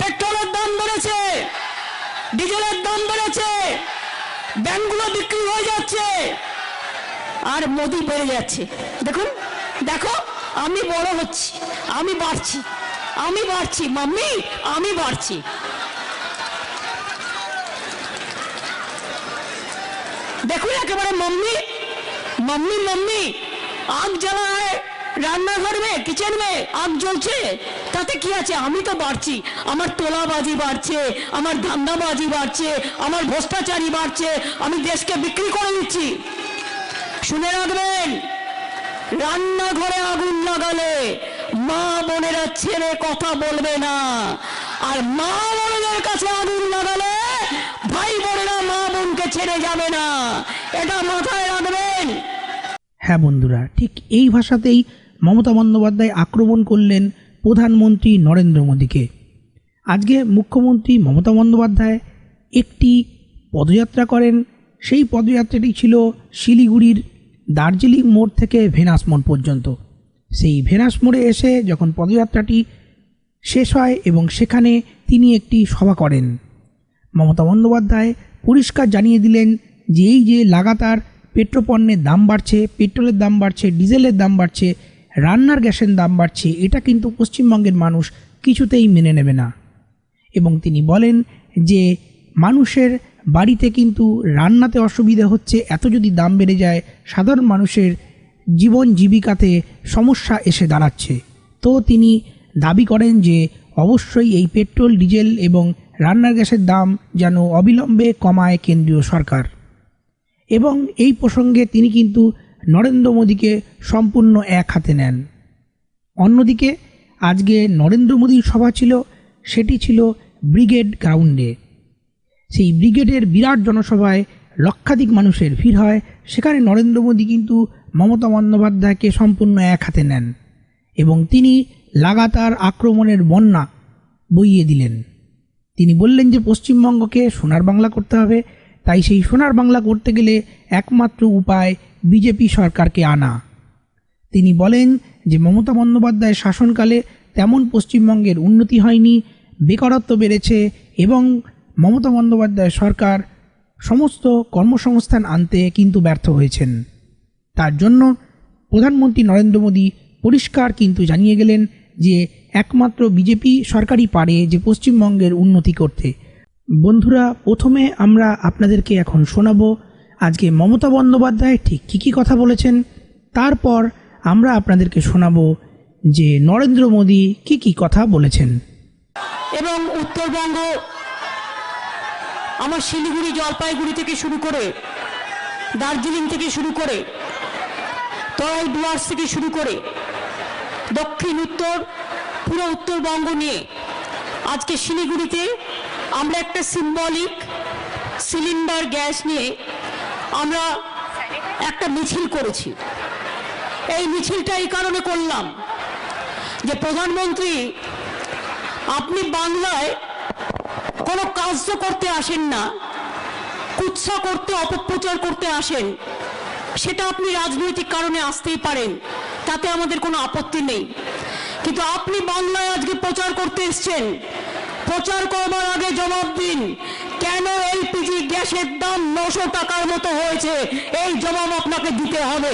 পেট্রোলের দাম বেড়েছে, ডিজেলের দাম বেড়েছে, ব্যাংকগুলো বিক্রি হয়ে যাচ্ছে, আর মোদি বেড়ে যাচ্ছে। দেখুন, দেখো আমি বড় হচ্ছি, আমি বাড়ছি, আমি বাড়ছি মাম্মি, আমি বাড়ছি। দেখুন একেবারে मम्मी मम्मी मम्मी आग जला है রান্নাঘর में किचन में आग জ্বলছে, তাতে কি আছে? আমি তো বাড়ছি, আমার তোলাবাজি বাড়ছে, আমার ধান্দাবাজি বাড়ছে, আমার ভ্রষ্টাচারী বাড়ছে, আমি দেশকে বিক্রি করে দিচ্ছি। শুনে রাখবেন, রান্নাঘরে আগুন লাগালে মা বোনেরা ছেড়ে কথা বলবে না, আর মা বোনেদের কাছে আগুন লাগালে ভাই বোনেরা মা বোনকে ছেড়ে যাবে না, এটা মাথায় রাখবেন। হ্যাঁ বন্ধুরা, ঠিক এই ভাষাতেই মমতা বন্দ্যোপাধ্যায় আক্রমণ করলেন প্রধানমন্ত্রী নরেন্দ্র মোদীকে। আজকে মুখ্যমন্ত্রী মমতা বন্দ্যোপাধ্যায় একটি পদযাত্রা করেন। সেই পদযাত্রাটি ছিল শিলিগুড়ির দার্জিলিং মোড় থেকে ভেনাস মোড় পর্যন্ত। সেই ভেনাস মোড়ে এসে যখন পদযাত্রাটি শেষ হয় এবং সেখানে তিনি একটি সভা করেন, মমতা বন্দ্যোপাধ্যায় পরিষ্কার জানিয়ে দিলেন যে এই যে লাগাতার পেট্রোপণ্যের দাম বাড়ছে, পেট্রোলের দাম বাড়ছে, ডিজেলের দাম বাড়ছে, রান্নার গ্যাসের দাম বাড়ছে, এটা কিন্তু পশ্চিমবঙ্গের মানুষ কিছুতেই মেনে নেবে না। এবং তিনি বলেন যে মানুষের বাড়িতে কিন্তু রান্নাতে অসুবিধা হচ্ছে, এত যদি দাম বেড়ে যায় সাধারণ মানুষের জীবন জীবিকাতে সমস্যা এসে দাঁড়াচ্ছে। তো তিনি দাবি করেন যে অবশ্যই এই পেট্রোল, ডিজেল এবং রান্নার গ্যাসের দাম যেন অবিলম্বে কমায় কেন্দ্রীয় সরকার। এবং এই প্রসঙ্গে তিনি কিন্তু নরেন্দ্র মোদীকে সম্পূর্ণ এক হাতে নেন। অন্যদিকে আজকে নরেন্দ্র মোদীর সভা ছিল, সেটি ছিল ব্রিগেড গ্রাউন্ডে। সেই ব্রিগেডের বিরাট জনসভায় লক্ষাধিক মানুষের ভিড় হয়। সেখানে নরেন্দ্র মোদী কিন্তু মমতা বন্দ্যোপাধ্যায়কে সম্পূর্ণ এক হাতে নেন এবং তিনি লাগাতার আক্রমণের বন্যা বইয়ে দিলেন। তিনি বললেন যে পশ্চিমবঙ্গকে সোনার বাংলা করতে হবে, তাই সেই সোনার বাংলা করতে গেলে একমাত্র উপায় বিজেপি সরকারকে আনা। তিনি বলেন যে মমতা বন্দ্যোপাধ্যায়ের শাসনকালে তেমন পশ্চিমবঙ্গের উন্নতি হয়নি, বেকারত্ব বেড়েছে এবং মমতা বন্দ্যোপাধ্যায় সরকার সমস্ত কর্মসংস্থান আনতে কিন্তু ব্যর্থ হয়েছেন। তার জন্য প্রধানমন্ত্রী নরেন্দ্র মোদী পরিষ্কার কিন্তু জানিয়ে গেলেন যে একমাত্র বিজেপি সরকারই পারে যে পশ্চিমবঙ্গের উন্নতি করতে। বন্ধুরা, প্রথমে আমরা আপনাদেরকে এখন শোনাবো আজকে মমতা বন্দ্যোপাধ্যায় ঠিক কী কথা বলেছেন, তারপর আমরা আপনাদেরকে শোনাবো যে নরেন্দ্র মোদী কী কথা বলেছেন। এবং উত্তরবঙ্গ, আমার শিলিগুড়ি, জলপাইগুড়ি থেকে শুরু করে, দার্জিলিং থেকে শুরু করে, তরাই ডুয়ার্স থেকে শুরু করে, দক্ষিণ উত্তর পুরো উত্তরবঙ্গ নিয়ে আজকে শিলিগুড়িতে আমরা একটা সিম্বলিক সিলিন্ডার গ্যাস নিয়ে আমরা একটা মিছিল করেছি। এই মিছিলটা এই কারণে করলাম যে প্রধানমন্ত্রী, আপনি বাংলায় কোনো কাজ তো করতে আসেন না, কুৎসা করতে, অপপ্রচার করতে আসেন। সেটা আপনি রাজনৈতিক কারণে আসতেই পারেন, তাতে আমাদের কোনো আপত্তি নেই, কিন্তু আপনি বাংলায় আজকে প্রচার করতে এসছেন। প্রচার করবার আগে জবাব দিন, কেন এলপিজি গ্যাসের দাম 900 টাকার মতো হয়েছে, এই জবাব আপনাকে দিতে হবে।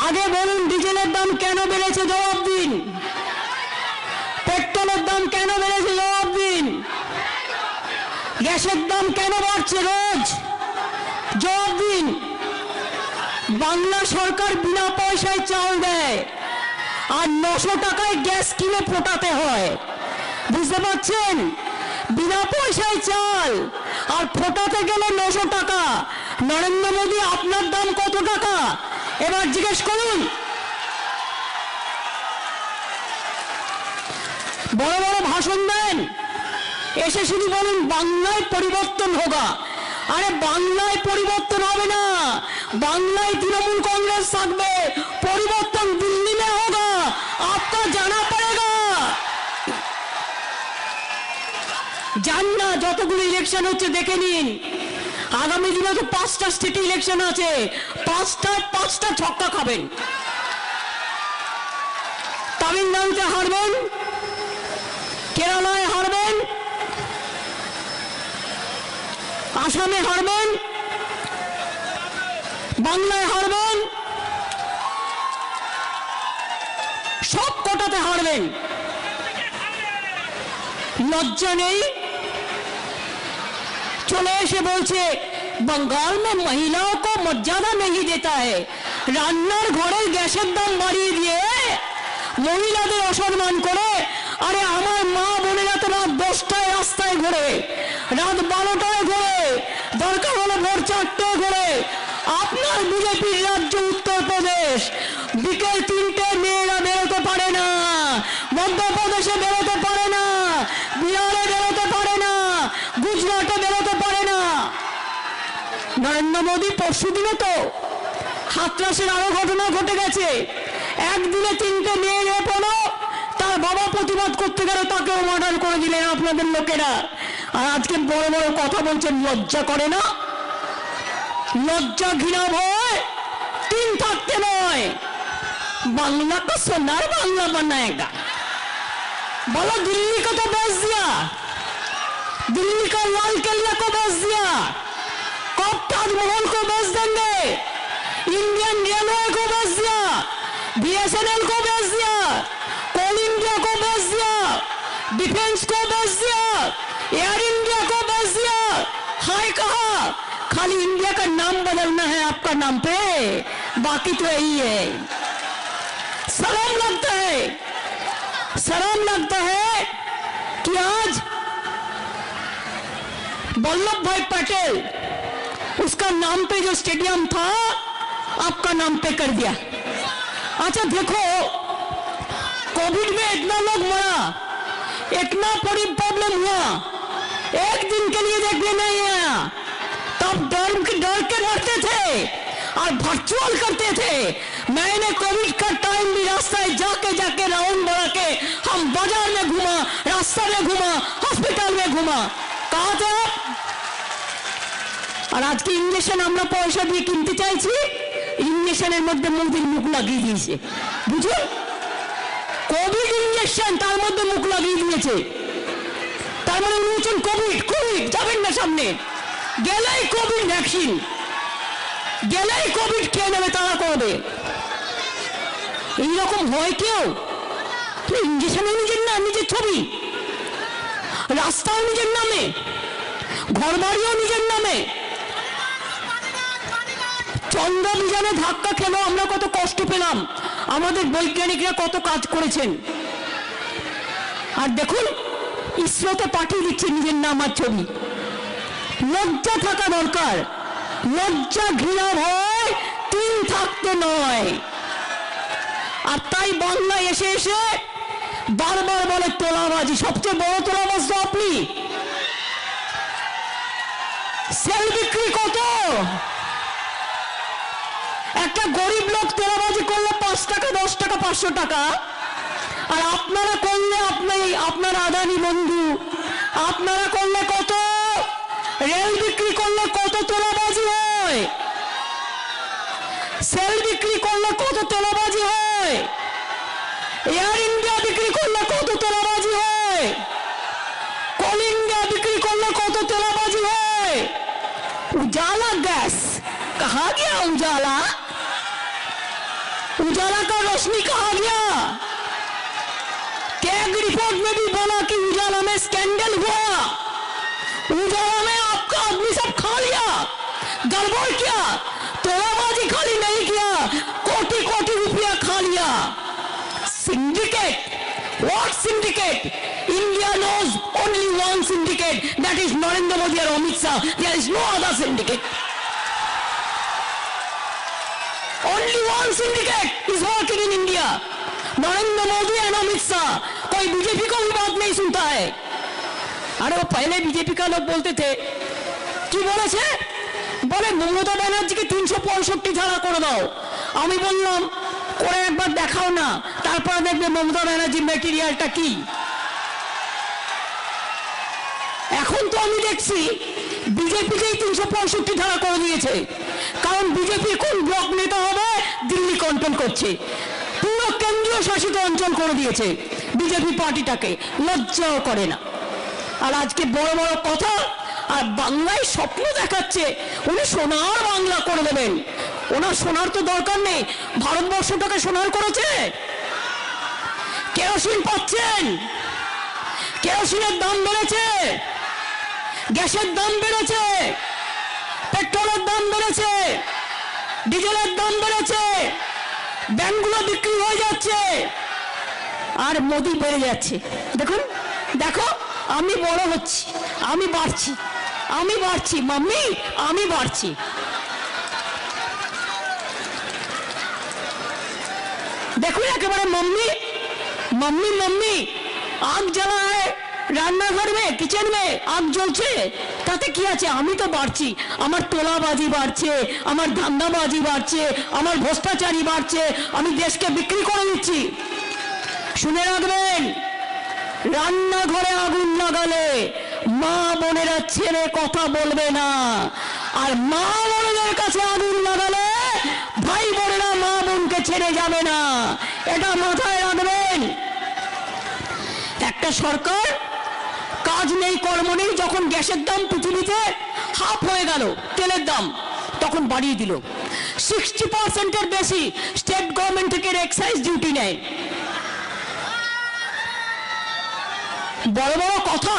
আগে বলুন, ডিজেলের দাম কেন বেড়েছে, জবাব দিন। পেট্রোলের দাম কেন বেড়েছে, জবাব দিন। গ্যাসের দাম কেন বাড়ছে রোজ, জবাব দিন। বাংলা সরকার বিনা পয়সায় চাল দেয়, আর 900 টাকায় গ্যাস কিনে ফোটাতে হয়। বুঝতে পারছেন? বিনা পয়সায় চাল আর ফোটাতে গেলে 900 টাকা। নরেন্দ্র মোদী, আপনার দাম কত টাকা এবার জিজ্ঞেস করুন। বড় বড় ভাষণ দেন, এসে শুধু বলুন বাংলায় পরিবর্তন হোগা। আরে বাংলায় পরিবর্তন হবে না, বাংলায় তৃণমূল কাंग्रेस থাকবে, পরিবর্তন দিল্লি में होगा, आपको जाना पड़ेगा। জান না, যতগুলো ইলেকশন হচ্ছে দেখে নিন। আগামী দিনে তো 5টা স্টেট ইলেকশন আছে, 5টা ছক্কা খাবেন। তামিলনাড়ুতে হারবেন, কেরালায় হারবেন, আসামে হারবেন, বাংলায় হারবেন, সব কোটাতে হারবেন। লজ্জা নেই? চলে এসে বলছে बंगाल में महिलाओं को मर्यादा नहीं देता है। রান্নার ঘরের গ্যাসের দাম বাড়িয়ে দিয়ে মহিলাদের অসম্মান করে। আরে আমার মা বোনেরা তো রাত 10টায় রাস্তায় ঘোরে, রাত 12টায় ঘোরে, দরকার হলে ভোর 4টায় ঘোরে। আপনার বিজেপির রাজ্য উত্তরপ্রদেশ, বিকেল 3টে মেয়েরা বেরোতে পারে না, মধ্যপ্রদেশে বেরোতে পারে না, বিহারে বেরোতে পারে না, গুজরাটে বেরোতে পারে না। নরেন্দ্র মোদী পরশুদিনে তো হাতরাসের আরো ঘটনা ঘটে গেছে। একদিনে 3টে মেয়ে পড়ো, তার বাবা প্রতিবাদ করতে গেলে তাকেও মার্ডার করে দিলেন আপনাদের লোকেরা। আর আজকে বড় বড় কথা বলছেন, লজ্জা করে না? লজ্জা ঘৃণা ভয় 3 থাকতে নয়। বাংলা को सोनार बांग्ला बनाएगा। बोलो दिल्ली को तो बेच दिया, दिल्ली का लाल किला को बेच दिया, कब ताजमहल को बेच देंगे, इंडियन रेलवे को बेच दिया, बीएसएनएल को बेच दिया, कोल इंडिया को बेच दिया, डिफेंस को बेच दिया, एयर इंडिया को बेच दिया। हाय कहा खाली इंडिया का नाम बदलना है आपका नाम पे, बाकी तो यही है। शर्म लगता है, शर्म लगता है कि आज वल्लभ भाई पटेल, उसका नाम पे जो स्टेडियम था आपका नाम पे कर दिया। अच्छा देखो, कोविड में इतना लोग मरा, इतना बड़ी प्रॉब्लम हुआ, एक दिन के लिए देखने नहीं आया, तब डर के रहते थे और वर्चुअल करते थे। मैंने कोविड का टाइम भी रास्ते जाके जाके राउंड बढ़ा के हम बाजार में घूमा, रास्ता में घूमा, हॉस्पिटल में घूमा। कहा थे आप? और आज के इंजेक्शन আমরা পয়সা দিয়ে কিনতে চাইছি, ইঞ্জেকশনের মধ্যে মোদির মুখ লাগিয়ে দিয়েছে। বুঝুন, কোভিড ইঞ্জেকশন তার মধ্যে মুখ লাগিয়ে দিয়েছে। তার মানে উনি বলছেন কোভিড কোভিড যাবেন না সামনে, গেলেই কোভিড ভ্যাকসিন, গেলেই কোভিড কে নেবে তারা করবে। এইরকম হয় কেউ? ইঞ্জেকশনও নিজের নাম, নিজের ছবি, রাস্তাও নিজের নামে, ঘর বাড়িও নিজের নামে। চন্দ্রযানে ধাক্কা খেলো, আমরা কত কষ্ট পেলাম, আমাদের বৈজ্ঞানিকরা কত কাজ করেছেন। আর দেখুন ইসরোতে পাঠিয়ে দিচ্ছে নিজের নাম আর ছবি। লজ্জা থাকা দরকার, লজ্জা ঘৃণা ভয় 3 থাকতে নয়। আর তাই বাংলায় এসে এসে বারবার বলে তোলাবাজি। সবচেয়ে বড় তোলাবাজ তো আপনি। সেল বিক্রি কত? একটা গরিব লোক তোলাবাজি করলে 5 টাকা 10 টাকা 500 টাকা, আর আপনারা করলে আপনার আদানি বন্ধু, আপনারা করলে কত? রেল বিক্রি করলে কত তোলাবাজি হয়, সেল বিক্রি করলে কত তোলাবাজি হয়, এয়ার ইন্ডিয়া বিক্রি করলে কত তোলাবাজি হয়, কোল इंडिया बिक्री करने को तो तेलाबाजी है। उजाला गैस कहा गया? उजाला, उजाला का रोशनी कहा गया? कैग रिपोर्ट में भी बोला कि उजाला में स्कैंडल हुआ, उजाला में आपका आदमी सब खा लिया, गड़बड़ किया, तोलाबाजी खाली नहीं किया, कोटि कोटि रुपया खा लिया। Syndicate, what syndicate? India knows only one syndicate, that is Narendra Modi or Amit Shah. There is no other syndicate. Only one syndicate is working in India, Narendra Modi and Amit Shah. कोई BJP को भी बात नहीं सुनता है। अरे वो पहले बीजेपी का लोग बोलते थे, কি বলেছে? বলে মমতা ব্যানার্জিকে 365 ধারা করে দাও। আমি বললাম করে একবার দেখাও না, তারপর দেখবে মমতা ব্যানার্জি ম্যাটেরিয়ালটা কি। এখন তো আমি দেখছি বিজেপিকেই 365 ধারা করে দিয়েছে, কারণ বিজেপি কোন ব্লক নেতা হবে দিল্লি কন্ট্রোল করছে। পুরো কেন্দ্রীয় শাসিত অঞ্চল করে দিয়েছে বিজেপি পার্টিটাকে, লজ্জাও করে না। আর আজকে বড় বড় কথা, আর বাংলায় স্বপ্ন দেখাচ্ছে উনি সোনার বাংলা করে দেবেন। ওনার সোনার তো দরকার নেই, ভারতবর্ষটাকে সোনার করেছে। কেরোসিন পাচ্ছেন, কেরোসিনের দাম বেড়েছে, গ্যাসের দাম বেড়েছে, পেট্রোলের দাম বেড়েছে, ডিজেলের দাম বেড়েছে, ব্যাংকগুলো বিক্রি হয়ে যাচ্ছে, আর মোদি বেড়ে যাচ্ছে। দেখুন, দেখো আমি বড় হচ্ছি, আমি বাড়ছি, আমি বাড়ছি মাম্মি, আমি বাড়ছি। দেখুন একেবারে মাম্মি মাম্মি মাম্মি, আগ জ্বালা है রান্নাঘর में, কিচেন में আগ জ্বলছে, তাতে কি আছে? আমি তো বাড়ছি, আমার তোলাবাজি বাড়ছে, আমার ধান্দাবাজি বাড়ছে, আমার ভ্রষ্টাচারী বাড়ছে, আমি দেশকে বিক্রি করে দিচ্ছি। শুনে রাখবেন, রান্নাঘরে আগুন লাগালে মা বোনেরা ছেড়ে কথা বলবে না, আর মা বোনেদের কাছে আগুন লাগালে ভাই বোনেরা মা বোনকে ছেড়ে যাবে না, এটা মাথায় রাখবেন। একটা সরকার কাজ নেই, কর্ম নেই, যখন গ্যাসের দাম পৃথিবীতে হাফ হয়ে গেল, তেলের দাম তখন বাড়িয়ে দিল। 60% বেশি স্টেট গভর্নমেন্ট থেকে এক্সাইজ ডিউটি নেয়। বড় বড় কথা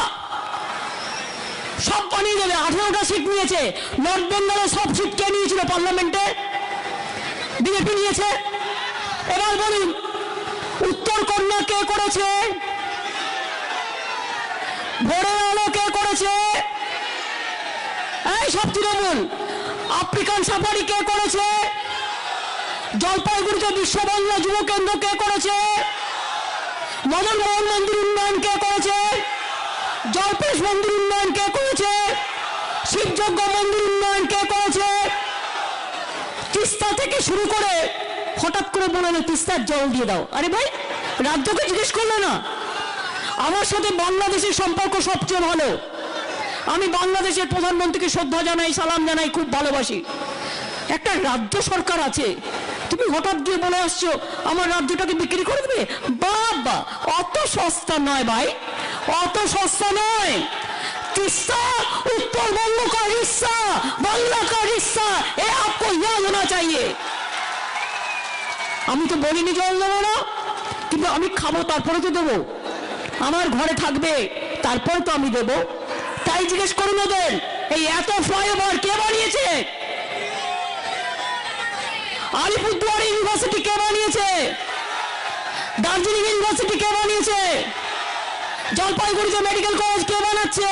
সব বানিয়ে দেবে। 18টা সিট নিয়েছে, নর্থ বেঙ্গলে সব সিট কে নিয়েছিল পার্লামেন্টে? বিজেপি নিয়েছে। এবার বলুন, উত্তর কন্যা কে করেছে? ভোরের আলো কে করেছে? এই সব তৃণমূল। আফ্রিকান সাফারি কে করেছে? জলপাইগুড়িতে বিশ্ব বাংলা যুব কেন্দ্র কে করেছে? মদন মোহন মন্দির উন্নয়ন কে করেছে? জলপেশ মন্দির উন্নয়ন কে করেছে? শিবযজ্ঞ মন্দির উন্নয়ন কে করেছে? তিস্তা থেকে শুরু করে হঠাৎ করে বললেন তিস্তার জল দিয়ে দাও। আরে ভাই, রাজ্যকে জিজ্ঞেস করলো না? আমার সাথে বাংলাদেশের সম্পর্ক সবচেয়ে ভালো। আমি বাংলাদেশের প্রধানমন্ত্রীকে শ্রদ্ধা জানাই, সালাম জানাই, খুব ভালোবাসি। একটা রাজ্য সরকার আছে, তুমি হঠাৎ গিয়ে বলে আসছো আমার রাজ্যটাকে বিক্রি করে দেবে? বাবা, অত সস্তা নয় ভাই, অত সস্তা নয়। তিস্তা उत्तरबंग का हिस्सा, बांग्ला का हिस्सा, ये आपको याद होना चाहिए। আমি তো বলিনি জল দেবো না, কিন্তু আমি খাবো তারপরে তো দেবো, আমার ঘরে থাকবে তারপরে তো আমি দেবো। তাই জিজ্ঞেস করুন ওদের, এই এত ফ্লাইওভার কে বানিয়েছে? আলিপুরদুয়ার ইউনিভার্সিটি কে বানিয়েছে? দার্জিলিং ইউনিভার্সিটি কে বানিয়েছে? জলপাইগুড়িতে মেডিকেল কলেজ কে বানাচ্ছে?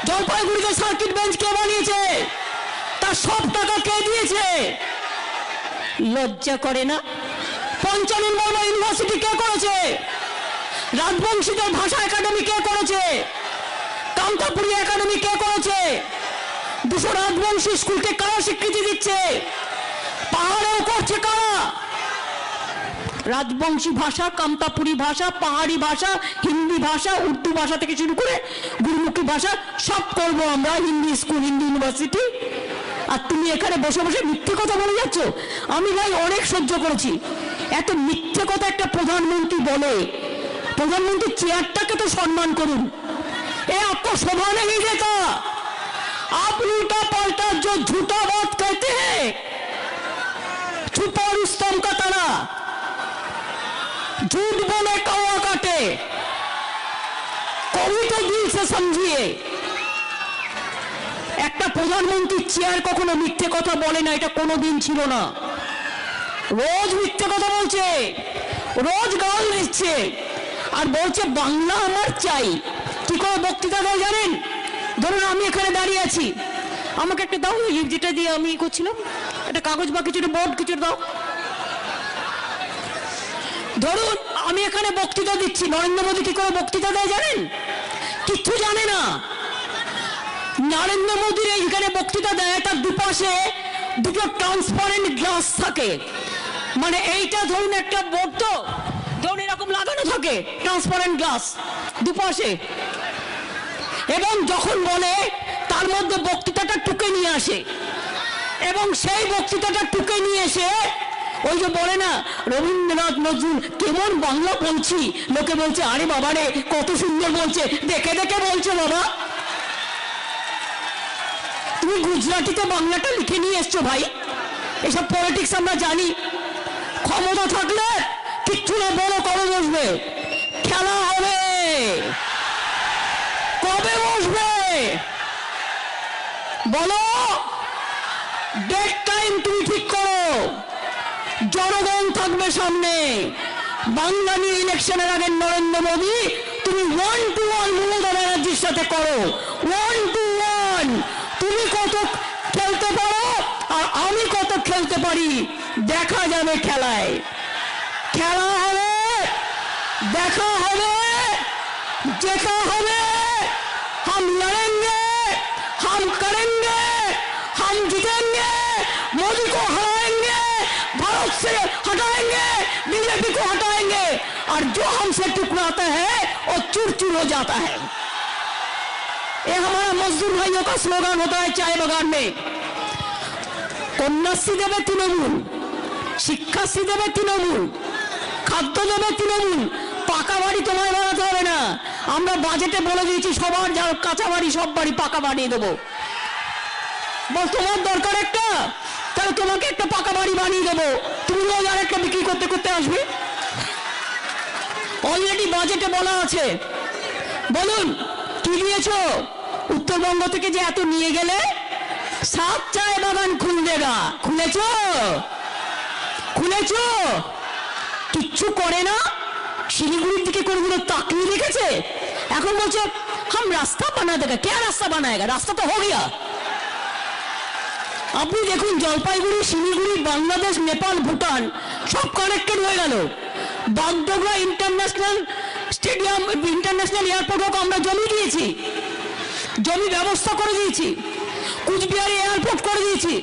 জলপাইগুড়িতে সার্কিট বেঞ্চ কে বানিয়েছে? তার সব টাকা কে দিয়েছে? লজ্জা করে না? পঞ্চানন বর্মা ইউনিভার্সিটি কে করেছে? রাজবংশীদের ভাষা একাডেমি কে করেছে? কামতাপুরী একাডেমি কে করেছে? 200 রাজবংশী স্কুলকে কারা স্বীকৃতি দিচ্ছে? পাহাড়েও করছে কারা? রাজবংশী ভাষা, কামতাপুরী ভাষা, পাহাড়ি ভাষা, হিন্দি ভাষা, উর্দু ভাষা থেকে শুরু করে গুরুমুখী ভাষা সব করবো আমরা, হিন্দি স্কুল, হিন্দি ইউনিভার্সিটি। আর তুমি এখানে বসে বসে মিথ্যে কথা বলে যাচ্ছ। আমি ভাই অনেক সহ্য করেছি, এত মিথ্যে কথা একটা প্রধানমন্ত্রী বলে। প্রধানমন্ত্রীর চেয়ারটাকে তো সম্মান করুন। এ आपको शोभा नहीं देता। आप उल्टा पलटा जो झूठा बात कहते हैं, छुपा रुस्तम का ताला, झूठ बोले कौवा काटे, कभी तो दिल से समझिए। একটা প্রধানমন্ত্রীর চেয়ার কখনো মিথ্যে কথা বলে না, এটা কোনোদিন ছিল না। রোজ মিথ্যে কথা বলছে, রোজ গাল দিচ্ছে, আর বলছে বাংলা আমার চাই। কি করে বক্তৃতা দাও জানেন? ধরুন আমি এখানে দাঁড়িয়ে আছি, আমাকে একটা দাও, যেটা দিয়ে আমি করছিলাম, একটা কাগজ বা কিছু বোর্ড কিছু দাও। ধরুন আমি এখানে বক্তৃতা দিচ্ছি, নরেন্দ্র মোদী কি করে বক্তৃতা দেয় জানেন? কিচ্ছু জানে না। নরেন্দ্র মোদীর এইখানে বক্তৃতা দেয়, তার দুপাশে দুটো ট্রান্সপারেন্ট গ্লাস থাকে। মানে এইটা ধরুন একটা বোর্ড, তো ধরুন এরকম লাগানো থাকে ট্রান্সপারেন্ট গ্লাস দুপাশে, এবং যখন বলে তার মধ্যে বক্তৃতাটা টুকে নিয়ে আসে, এবং সেই বক্তৃতাটা টুকে নিয়ে এসে ওই যে বলে না রবীন্দ্রনাথ নজরুল কেমন বাংলা বলছি, লোকে বলছে আরে বাবা রে কত সুন্দর বলছে, দেখে দেখে বলছে বাবা। তুমি গুজরাটিতে বাংলাটা লিখে নিয়ে এসছো ভাই। এসব পলিটিক্স আমরা জানি। ক্ষমতা থাকলে কিচ্ছু না, বড় কবে বসবে? খেলা হবে। কবে বসবে বলো? ডেট টাইম তুমি ঠিক করো। জনগণ থাকবে সামনে। বাংলা নিয়ে ইলেকশনের আগে নরেন্দ্র মোদী তুমি 1-to-1 মমতা ব্যানার্জির সাথে করো। 1-to-1 তুমি কত খেলতে পারো আর আমি কত খেলতে পারি দেখা যাবে খেলায়। খেলা হবে, দেখা হবে, জেতা হবে। हम लड़ेंगे, हम करेंगे, हम जीतेंगे, मोदी को हराएंगे, भारत से हटाएंगे, बीजेपी को हटाएंगे, और जो हमसे टुकराता है वो चूर चूर हो जाता है। ये हमारा मजदूर भाइयों का स्लोगन होता है चाय बागान में। कन्याश्री देवे तृणमूल, शिक्षाश्री देवे तृणमूल, খাদ্য দেবে তৃণমূল, পাকা বাড়ি তোমায় বানাতে হবে না। আমরা বাজেটে বলে দিয়েছি সবার যার কাঁচা বাড়ি সব বাড়ি পাকা বানিয়ে দেবো। বল তোমার দরকার একটা, তাহলে তোমাকে একটা পাকা বাড়ি বানিয়ে দেবো, তুমি রোজ আর একটা বিক্রি করতে করতে আসবে। অলরেডি বাজেটে বলা আছে। বলুন কি দিয়েছো? উত্তরবঙ্গ থেকে যে এত নিয়ে গেলে 7 চায় বাগান খুল দেগা। খুলেছো? খুলেছো? কিচ্ছু করে না। শিলিগুড়ির দিকে কোনগুলো তাকিয়ে রেখেছে। এখন বলছে হাম রাস্তা বানা দেগা। কে রাস্তা বানায়গা? রাস্তা তো হো গিয়া। আপনি দেখুন জলপাইগুড়ি, শিলিগুড়ি, বাংলাদেশ, নেপাল, ভুটান সব কানেক্টেড হয়ে গেল। বাগডোগরা ইন্টারন্যাশনাল স্টেডিয়াম, ইন্টারন্যাশনাল এয়ারপোর্টও আমরা জমি দিয়েছি, জমি ব্যবস্থা করে দিয়েছি। কুচবিহারে এয়ারপোর্ট করে দিয়েছি,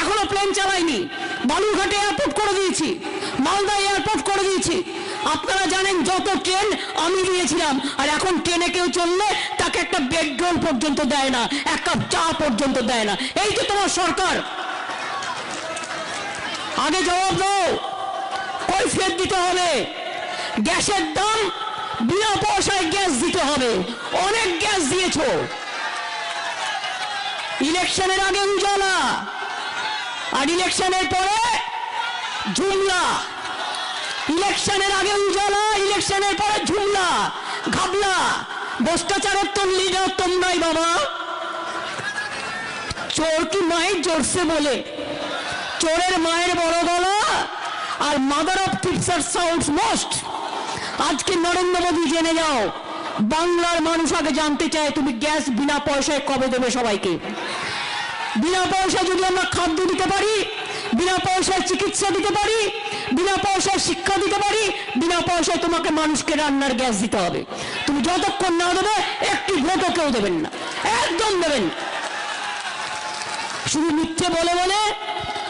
এখনো প্লেন চালাইনি। বালুরঘাটে এয়ারপোর্ট করে দিয়েছি, মালদা এয়ারপোর্ট করে দিয়েছি। আপনারা জানেন যত ট্রেন আমি দিয়েছিলাম, আর এখন ট্রেনে কেউ চললে তাকে একটা বেড রোল পর্যন্ত দেয় না, এক কাপ চা পর্যন্ত দেয় না। এই তো তোমার সরকার। আগে জবাব দাও, কৈফিয়ত দিতে হবে। গ্যাসের দাম বিনা পয়সায় গ্যাস দিতে হবে। অনেক গ্যাস দিয়েছো। ইলেকশনের আগে উজালা, আর ইলেকশনের পরে ঝুমলা। ইলেকশনের আগে উজালা, ইলেকশনের পরে ঝুমলা, ঘাবলা। ভ্রষ্টাচারের তো লিডার তোমরাই বাবা। চোর কি মায়ের জোরসে বলে, চোরের মায়ের বড় গলা, আর mother of thieves are sounds most. আজকে নরেন্দ্র মোদী জেনে যাও, বাংলার মানুষ আগে জানতে চায় তুমি গ্যাস বিনা পয়সায় কবে দেবে সবাইকে। বিনা পয়সায় যদি আমরা খাদ্য দিতে পারি, বিনা পয়সায় চিকিৎসা দিতে পারি, বিনা পয়সায় শিক্ষা দিতে পারি, বিনা পয়সায় তোমাকে মানুষকে রান্নার গ্যাস দিতে হবে। তুমি যতক্ষণ না দেবে একটি ভোটও কেউ দেবেন না, একদম দেবেন না। শুধু মিথ্যে বলে বলে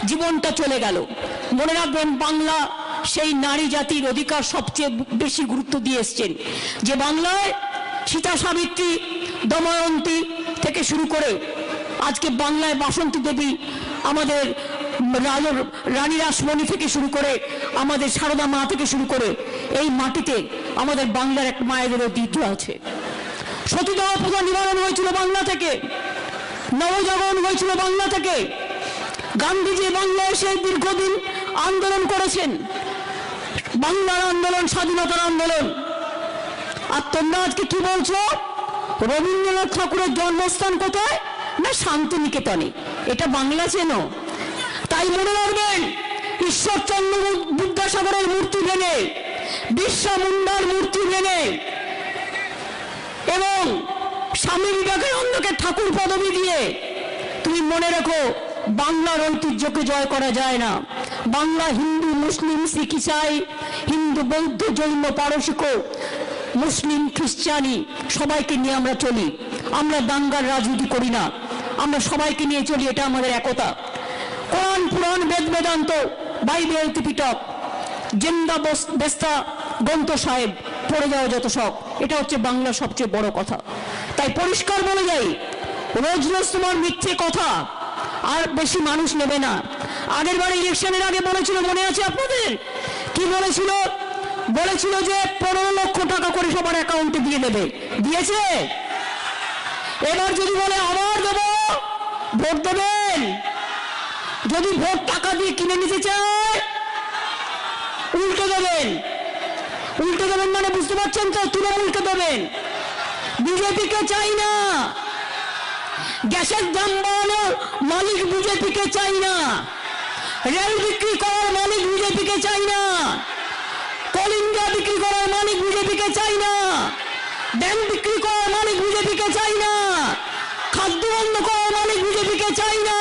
জীবনটা চলে গেল। মনে রাখবেন, বাংলা সেই নারী জাতির অধিকার সবচেয়ে বেশি গুরুত্ব দিয়ে এসছেন। যে বাংলায় সীতা সাবিত্রী, দময়ন্তী থেকে শুরু করে আজকে বাংলায় বাসন্তী দেবী, আমাদের রানী রাসমণি থেকে শুরু করে আমাদের সারদা মা থেকে শুরু করে এই মাটিতে আমাদের বাংলার এক মায়েদের ঐতিহ্য আছে। সতীদাহ প্রথা নিবারণ হয়েছিল বাংলা থেকে, নবজাগরণ হয়েছিল বাংলা থেকে। গান্ধীজি বাংলায় সেই দীর্ঘদিন আন্দোলন করেছেন, বাংলার আন্দোলন, স্বাধীনতার আন্দোলন। আর তোমরা আজকে কি বলছো? রবীন্দ্রনাথ ঠাকুরের জন্মস্থান কোথায়? না শান্তিনিকেতনে। এটা বাংলা চেনো? তাই মনে রাখবেন, ঈশ্বরচন্দ্র বিদ্যাসাগরের মূর্তি ভেঙে, বিরসা মুন্ডার মূর্তি ভেঙে এবং স্বামী বিবেকানন্দকে ঠাকুর পদবী দিয়ে তুমি মনে রেখো, বাংলার ঐতিহ্যকে জয় করা যায় না। বাংলা হিন্দু, মুসলিম, শিখ, ইসাই, হিন্দু, বৌদ্ধ, জৈন, পারসিক, মুসলিম, খ্রিস্টানি সবাইকে নিয়ে আমরা চলি। আমরা দাঙ্গার রাজনীতি করি না, আমরা সবাইকে নিয়ে চলি। এটা আমাদের একতা। কোরআন, পুরাণ, বেদ, বেদান্ত, বাইবেল, ত্রিপিটক, জিন্দা বেস্তা গ্রন্থ সাহেব পড়ে যাওয়া যত সব, এটা হচ্ছে বাংলার সবচেয়ে বড় কথা। তাই পরিষ্কার বলে যাই, রোজ রোজ তোমার মিথ্যে কথা আর বেশি মানুষ নেবে না। আগের বার ইলেকশনের আগে বলেছিল, মনে আছে আপনাদের? কি বলেছিল? বলেছিল যে 15 লক্ষ টাকা করে সবার অ্যাকাউন্টে দিয়ে দেবে। দিয়েছে? এবার যদি বলে আবার দেবো, ভোট দেবেন? যদি ভোট টাকা দিয়ে কিনে নিতে চায়, উল্টে দেবেন। উল্টে দেবেন মানে বুঝতে পারছেন তো? তৃণমূলকে দেবেন, বিজেপিকে চাই না। গ্যাসের দাম বাড়ানোর মালিক বিজেপিকে চাই না। রেল বিক্রি করার মালিক বিজেপিকে চাই না। কোল ইন্ডিয়া বিক্রি করার মালিক বিজেপিকে চাই না। ব্যাংক বিক্রি করার মালিক বিজেপিকে চাই না। খাদ্য বন্ধ করার মালিক বিজেপিকে চাই না।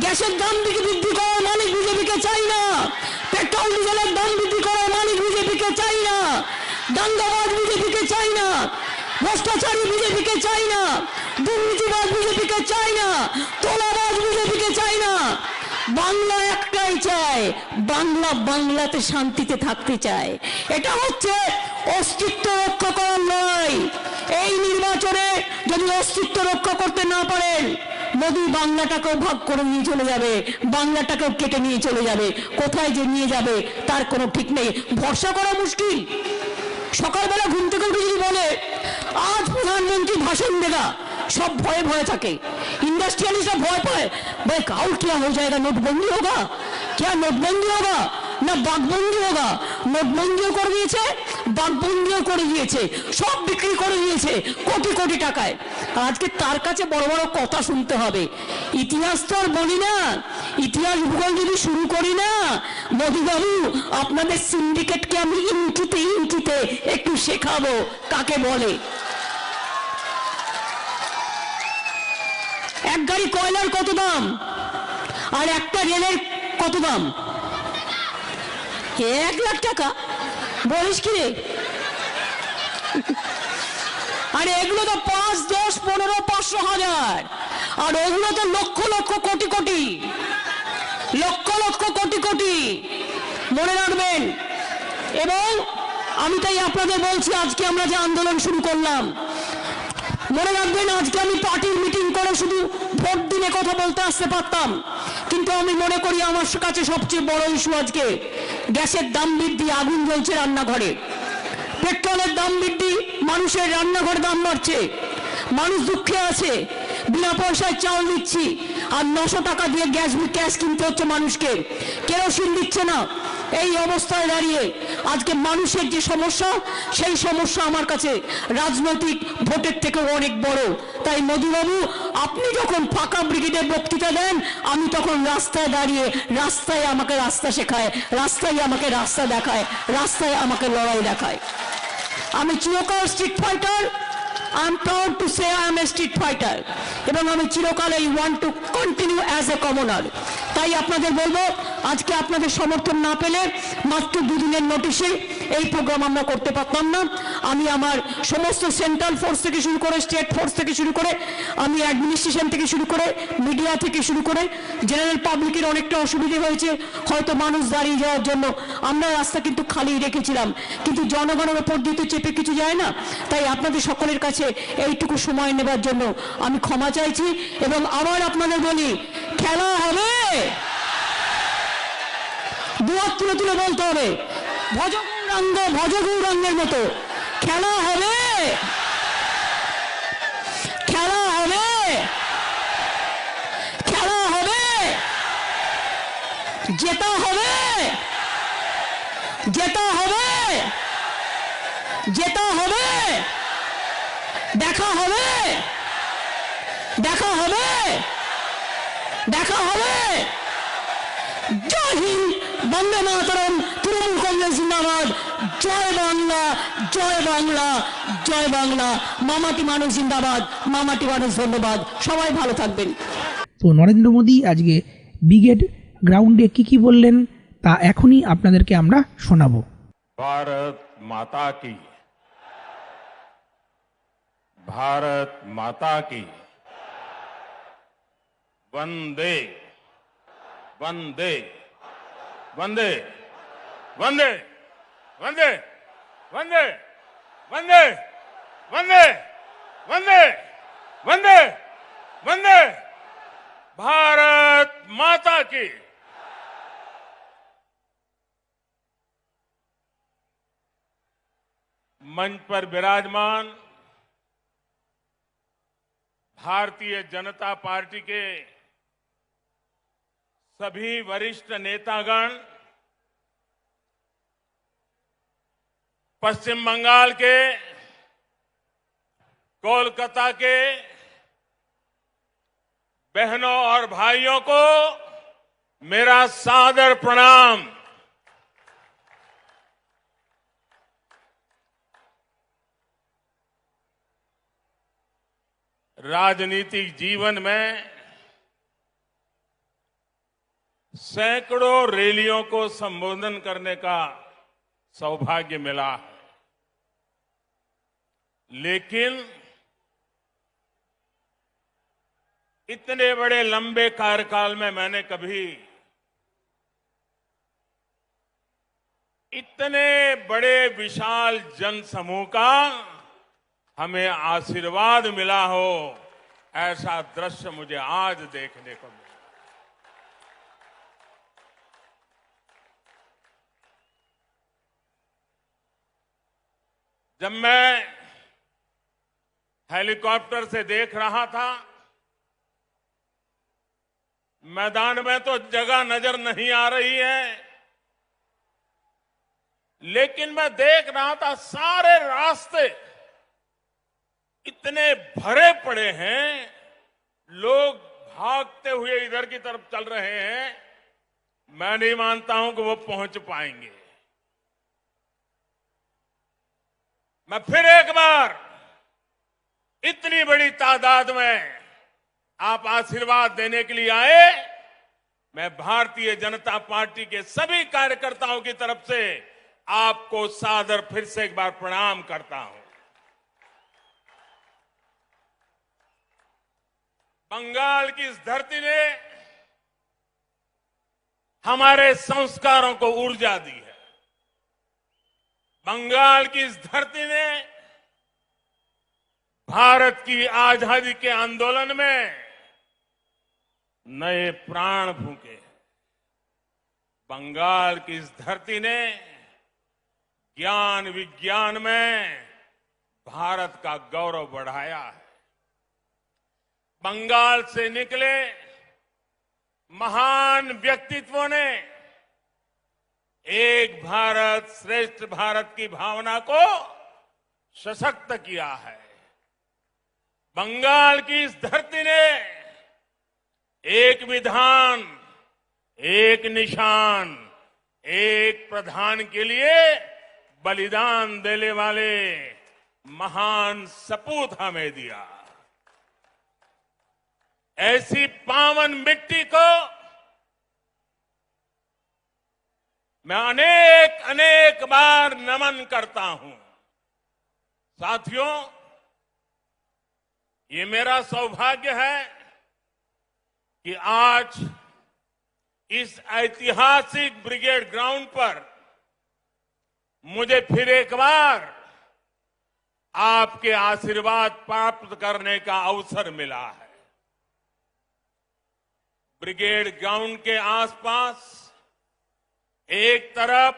গ্যাসের দাম বৃদ্ধি করার মালিক বিজেপিকে চাই না। পেট্রোল ডিজেলের দাম বৃদ্ধি করার মালিক বিজেপিকে চাই না। দাঙ্গাবাজ বিজেপিকে চাই না। ভ্রষ্টাচারী বিজেপিকে চাই না। দুর্নীতিবাজ বিজেপিকে চাই না। তোলাবাজ বিজেপিকে চাই না। বাংলা একটাই চায়, বাংলা বাংলাতে শান্তিতে থাকতে চায়। এটা হচ্ছে অস্তিত্ব রক্ষা করার লড়াই। এই নির্বাচনে যদি অস্তিত্ব রক্ষা করতে না পারেন, মোদী বাংলাটাকেও ভাগ করে নিয়ে চলে যাবে, বাংলাটাকেও কেটে নিয়ে চলে যাবে। কোথায় যে নিয়ে যাবে তার কোনো ঠিক নেই। ভরসা করা মুশকিল। সকালবেলা ঘুম থেকে উঠে যদি বলে আজ প্রধানমন্ত্রী ভাষণ দেगा, सब भये भये থাকে। इंडस्ट्रियलिस्ट भय पाए, भाई काउल क्या हो जाएगा, नोटबंदी होगा क्या? नोटबंदी होगा ना बागबंदी होगा? নোটবন্দিও করে দিয়েছে, বাগবন্দিও করে দিয়েছে, সব বিক্রি করে দিয়েছে কোটি কোটি টাকায়। আজকে তার কাছে বড় বড় কথা শুনতে হবে। ইতিহাস তো আর বলি না, ইতিহাস ভূগোল যদি শুরু করি না, মোদি বাবু আপনাদের সিন্ডিকেটকে আমি ইঞ্চিতে ইঞ্চিতে একটু শেখাবো কাকে বলে। এক গাড়ি কয়লার কত দাম আর একটা রেলের কত দাম? 1 লাখ টাকা। বলিস কি রে? আর এগুলো তো 5, 10, 15, 500, 1000, আর ওগুলো তো লক্ষ লক্ষ কোটি কোটি, লক্ষ লক্ষ কোটি কোটি। মনে রাখবেন। এবং আমি তাই আপনাদের বলছি, আজকে আমরা যে আন্দোলন শুরু করলাম, মনে রাখবেন আজকে আমি পার্টির মিটিং করে শুধু ভোট দিনে কথা বলতে আসতে পারতাম, কিন্তু আমি মনে করি আমার কাছে সবচেয়ে বড় ইস্যু আজকে গ্যাসের দাম বৃদ্ধি। আগুন জ্বলছে রান্নাঘরে, পেট্রোলের দাম বৃদ্ধি, মানুষের রান্নাঘরে দাম বাড়ছে, মানুষ দুঃখে আছে। বিনা পয়সায় চাল দিচ্ছি আর 900 টাকা দিয়ে গ্যাস কিনতে হচ্ছে মানুষকে, কেরোসিন দিচ্ছে না। এই অবস্থায় দাঁড়িয়ে আজকে মানুষের যে সমস্যা, সেই সমস্যা আমার কাছে রাজনৈতিক ভোটের থেকেও অনেক বড়। তাই মোদিবাবু, আপনি যখন ফাঁকা ব্রিগেডে বক্তৃতা দেন, আমি তখন রাস্তায় দাঁড়িয়ে, রাস্তায় আমাকে রাস্তা শেখায়, রাস্তায় আমাকে রাস্তা দেখায়, রাস্তায় আমাকে লড়াই দেখায়। আমি চিরকাল street fighter. I am proud to say I am a street fighter, এবং আমি চিরকাল I want to continue as a commoner। তাই আপনাদের বলবো, আজকে আপনাদের সমর্থন না পেলে মাত্র 2 দিনের নোটিশে এই প্রোগ্রাম আমরা করতে পারতাম না। আমি আমার সমস্ত সেন্ট্রাল ফোর্স থেকে শুরু করে, স্টেট ফোর্স থেকে শুরু করে, আমি অ্যাডমিনিস্ট্রেশন থেকে শুরু করে, মিডিয়া থেকে শুরু করে, জেনারেল পাবলিকের অনেকটা অসুবিধে হয়েছে, হয়তো মানুষ দাঁড়িয়ে যাওয়ার জন্য আমরা রাস্তা কিন্তু খালি রেখেছিলাম, কিন্তু জনগণের ওপর দিয়ে তো চেপে কিছু যায় না। তাই আপনাদের সকলের কাছে এইটুকু সময় নেবার জন্য আমি ক্ষমা চাইছি। এবং আবার আপনাদের বলি, খেলা হবে, দুহাত তুলে তুলে বলতে হবে, ভজগৌরাঙ্গ ভজগৌরাঙ্গের মতো খেলা হবে, খেলা হবে, খেলা হবে, জেতা হবে, জেতা হবে, জেতা হবে, দেখা হবে, দেখা হবে, দেখা হবে। জয় হিন্দ, বন্দে মাতরম, তৃণমূল কংগ্রেস জিন্দাবাদ। জয় বাংলা, জয় বাংলা, জয় বাংলা। মামাটি মানুষ জিন্দাবাদ, মামাটি মানুষ ধন্যবাদ। সবাই ভালো থাকবেন। তো নরেন্দ্র মোদী আজকে ব্রিগেড গ্রাউন্ডে কি বললেন তা এখনই আপনাদেরকে আমরা শোনাবো। भारत माता की, भारत माता की, वंदे वंदे वंदे वंदे वंदे वंदे वंदे वंदे वंदे वंदे वंदे। भारत माता की, मंच पर विराजमान भारतीय जनता पार्टी के सभी वरिष्ठ नेतागण, पश्चिम बंगाल के, कोलकाता के बहनों और भाइयों को मेरा सादर प्रणाम। राजनीतिक जीवन में सैकड़ों रैलियों को संबोधन करने का सौभाग्य मिला है, लेकिन इतने बड़े लंबे कार्यकाल में मैंने कभी इतने बड़े विशाल जनसमूह का हमें आशीर्वाद मिला हो, ऐसा दृश्य मुझे आज देखने को मिला। जब मैं हेलीकॉप्टर से देख रहा था, मैदान में तो जगह नजर नहीं आ रही है, लेकिन मैं देख रहा था सारे रास्ते इतने भरे पड़े हैं, लोग भागते हुए इधर की तरफ चल रहे हैं। मैं नहीं मानता हूं कि वो पहुंच पाएंगे। मैं फिर एक बार इतनी बड़ी तादाद में आप आशीर्वाद देने के लिए आए, मैं भारतीय जनता पार्टी के सभी कार्यकर्ताओं की तरफ से आपको सादर फिर से एक बार प्रणाम करता हूं। बंगाल की इस धरती ने हमारे संस्कारों को ऊर्जा दी है। बंगाल की इस धरती ने भारत की आजादी के आंदोलन में नए प्राण फूंके। बंगाल की इस धरती ने ज्ञान विज्ञान में भारत का गौरव बढ़ाया है। बंगाल से निकले महान व्यक्तित्वों ने एक भारत श्रेष्ठ भारत की भावना को सशक्त किया है। बंगाल की इस धरती ने एक विधान, एक निशान, एक प्रधान के लिए बलिदान देने वाले महान सपूत हमें दिया। ऐसी पावन मिट्टी को मैं अनेक अनेक बार नमन करता हूं। साथियों, ये मेरा सौभाग्य है कि आज इस ऐतिहासिक ब्रिगेड ग्राउंड पर मुझे फिर एक बार आपके आशीर्वाद प्राप्त करने का अवसर मिला है। ब्रिगेड ग्राउंड के आसपास एक तरफ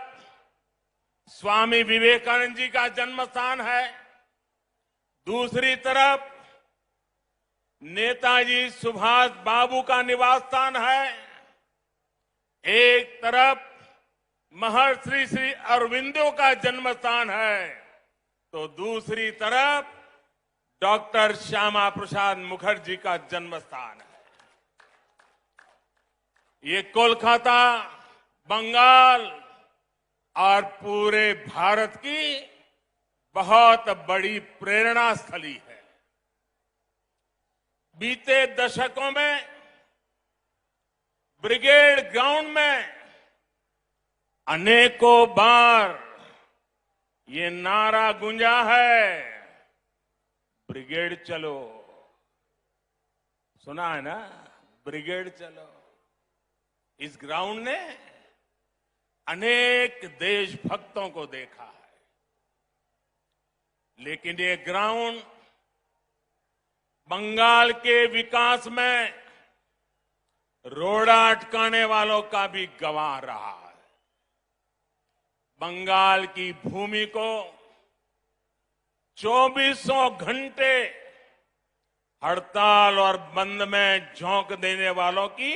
स्वामी विवेकानंद जी का जन्म स्थान है, दूसरी तरफ नेताजी सुभाष बाबू का निवास स्थान है, एक तरफ महर्षि श्री अरविंदो का जन्म स्थान है, तो दूसरी तरफ डॉक्टर श्यामा प्रसाद मुखर्जी का जन्म स्थान है। ये कोलकाता, बंगाल और पूरे भारत की बहुत बड़ी प्रेरणा स्थली है। बीते दशकों में ब्रिगेड ग्राउंड में अनेकों बार ये नारा गूंजा है, ब्रिगेड चलो। सुना है ना, ब्रिगेड चलो। इस ग्राउंड ने अनेक देशभक्तों को देखा है, लेकिन ये ग्राउंड बंगाल के विकास में रोड़ा अटकाने वालों का भी गवाह रहा है। बंगाल की भूमि को 2400 घंटे हड़ताल और बंद में झोंक देने वालों की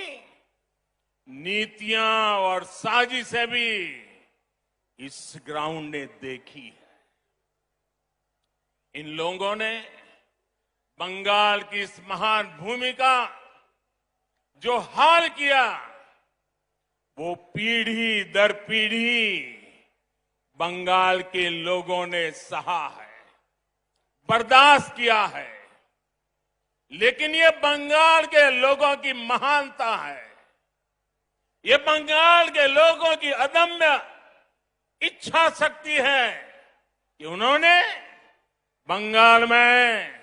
नीतियां और साजिशें भी इस ग्राउंड ने देखी है। इन लोगों ने बंगाल की इस महान भूमि का जो हाल किया, वो पीढ़ी दर पीढ़ी बंगाल के लोगों ने सहा है, बर्दाश्त किया है। लेकिन ये बंगाल के लोगों की महानता है, ये बंगाल के लोगों की अदम्य इच्छा शक्ति है कि उन्होंने बंगाल में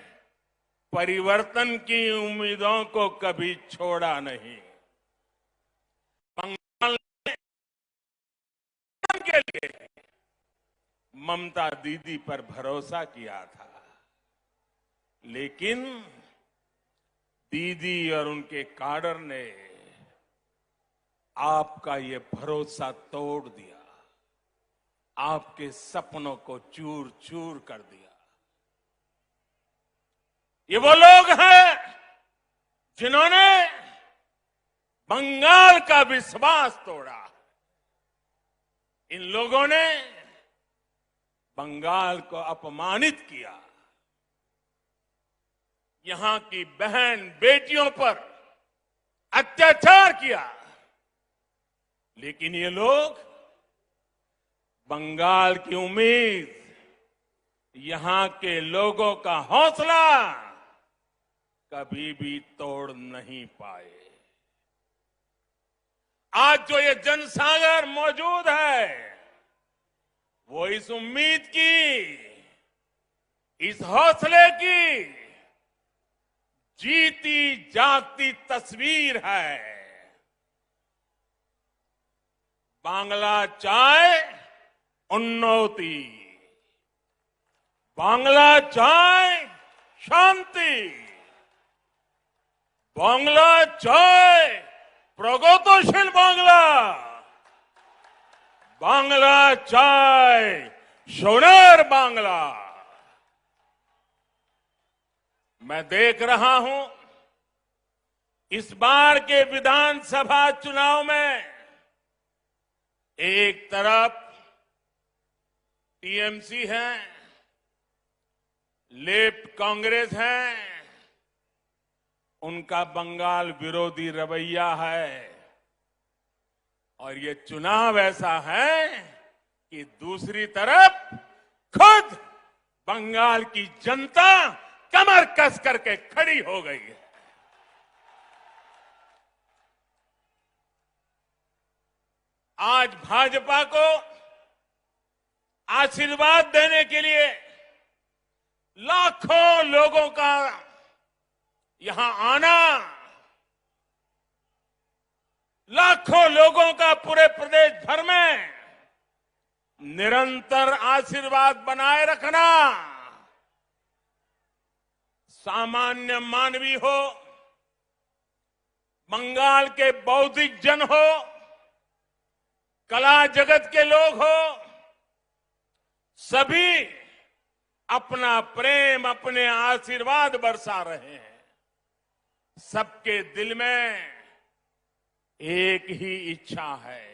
परिवर्तन की उम्मीदों को कभी छोड़ा नहीं। बंगाल के लिए ममता दीदी पर भरोसा किया था, लेकिन दीदी और उनके काडर ने आपका ये भरोसा तोड़ दिया, आपके सपनों को चूर चूर कर दिया। ये वो लोग हैं जिन्होंने बंगाल का विश्वास तोड़ा। इन लोगों ने बंगाल को अपमानित किया, यहां की बहन बेटियों पर अत्याचार किया। लेकिन ये लोग बंगाल की उम्मीद, यहां के लोगों का हौसला कभी भी तोड़ नहीं पाए। आज जो ये जनसागर मौजूद है, वो इस उम्मीद की, इस हौसले की जीती जागती तस्वीर है। बांग्ला चाय उन्नति, बांग्ला चाय शांति, बांग्ला चाय प्रगतिशील बांग्ला, बांग्ला चाय सोनार बांग्ला। मैं देख रहा हूं इस बार के विधानसभा चुनाव में एक तरफ टीएमसी है, लेफ्ट कांग्रेस है, उनका बंगाल विरोधी रवैया है, और ये चुनाव ऐसा है कि दूसरी तरफ खुद बंगाल की जनता कमर कस करके खड़ी हो गई है। आज भाजपा को आशीर्वाद देने के लिए लाखों लोगों का यहां आना, लाखों लोगों का पूरे प्रदेश भर में निरंतर आशीर्वाद बनाए रखना, सामान्य मानवी हो, बंगाल के बौद्धिक जन हो, कला जगत के लोग हो, सभी अपना प्रेम, अपने आशीर्वाद बरसा रहे हैं। सबके दिल में एक ही इच्छा है,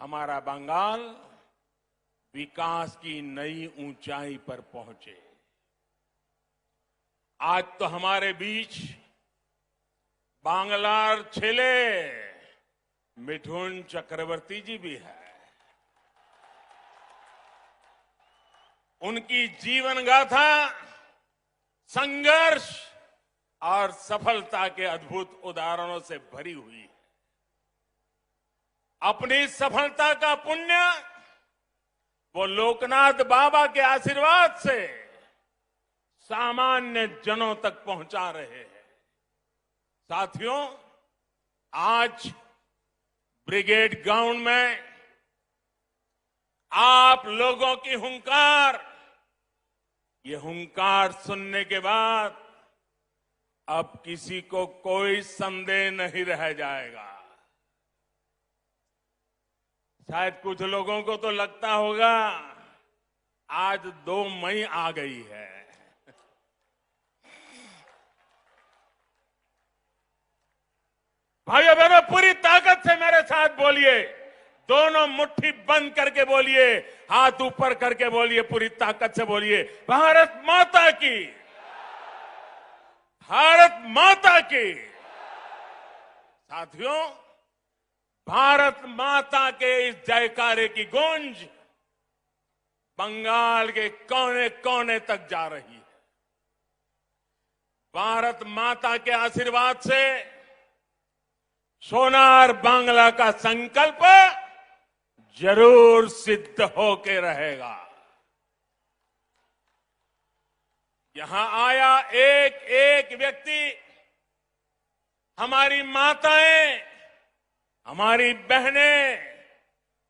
हमारा बंगाल विकास की नई ऊंचाई पर पहुंचे। आज तो हमारे बीच बांग्लार छेले मिठुन चक्रवर्ती जी भी है। उनकी जीवन गाथा संघर्ष और सफलता के अद्भुत उदाहरणों से भरी हुई है। अपनी सफलता का पुण्य वो लोकनाथ बाबा के आशीर्वाद से सामान्य जनों तक पहुंचा रहे हैं। साथियों, आज ब्रिगेड ग्राउंड में आप लोगों की हुंकार, ये हुंकार सुनने के बाद अब किसी को कोई संदेह नहीं रह जाएगा। शायद कुछ लोगों को तो लगता होगा आज 2 मई आ गई है। भाइयों बहनों, पूरी ताकत से मेरे साथ बोलिए, दोनों मुट्ठी बंद करके बोलिए, हाथ ऊपर करके बोलिए, पूरी ताकत से बोलिए, भारत माता की, भारत माता की। साथियों, भारत माता के इस जयकारे की गूंज बंगाल के कोने कोने तक जा रही है। भारत माता के आशीर्वाद से सोनार बांग्ला का संकल्प जरूर सिद्ध होके रहेगा। यहां आया एक एक व्यक्ति, हमारी माताएं, हमारी बहनें,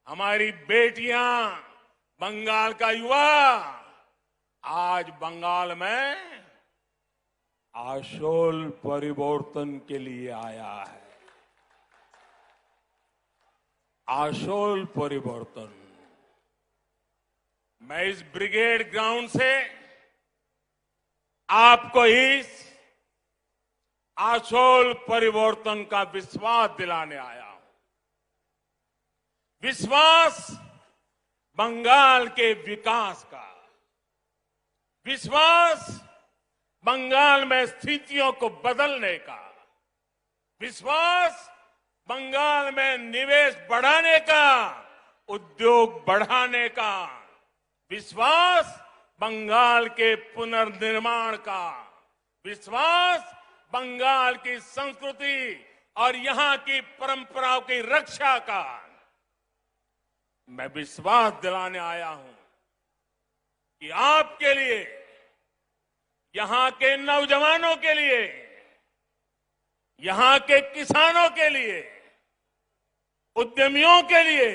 हमारी बेटियां, बंगाल का युवा आज बंगाल में आशोल परिवर्तन के लिए आया है। आशोल परिवर्तन। मैं इस ब्रिगेड ग्राउंड से आपको इस आशोल परिवर्तन का विश्वास दिलाने आया हूं। विश्वास बंगाल के विकास का, विश्वास बंगाल में स्थितियों को बदलने का, विश्वास बंगाल में निवेश बढ़ाने का, उद्योग बढ़ाने का, विश्वास बंगाल के पुनर्निर्माण का, विश्वास बंगाल की संस्कृति और यहां की परंपराओं की रक्षा का। मैं विश्वास दिलाने आया हूं कि आपके लिए, यहां के नौजवानों के लिए, यहां के किसानों के लिए, उद्यमियों के लिए,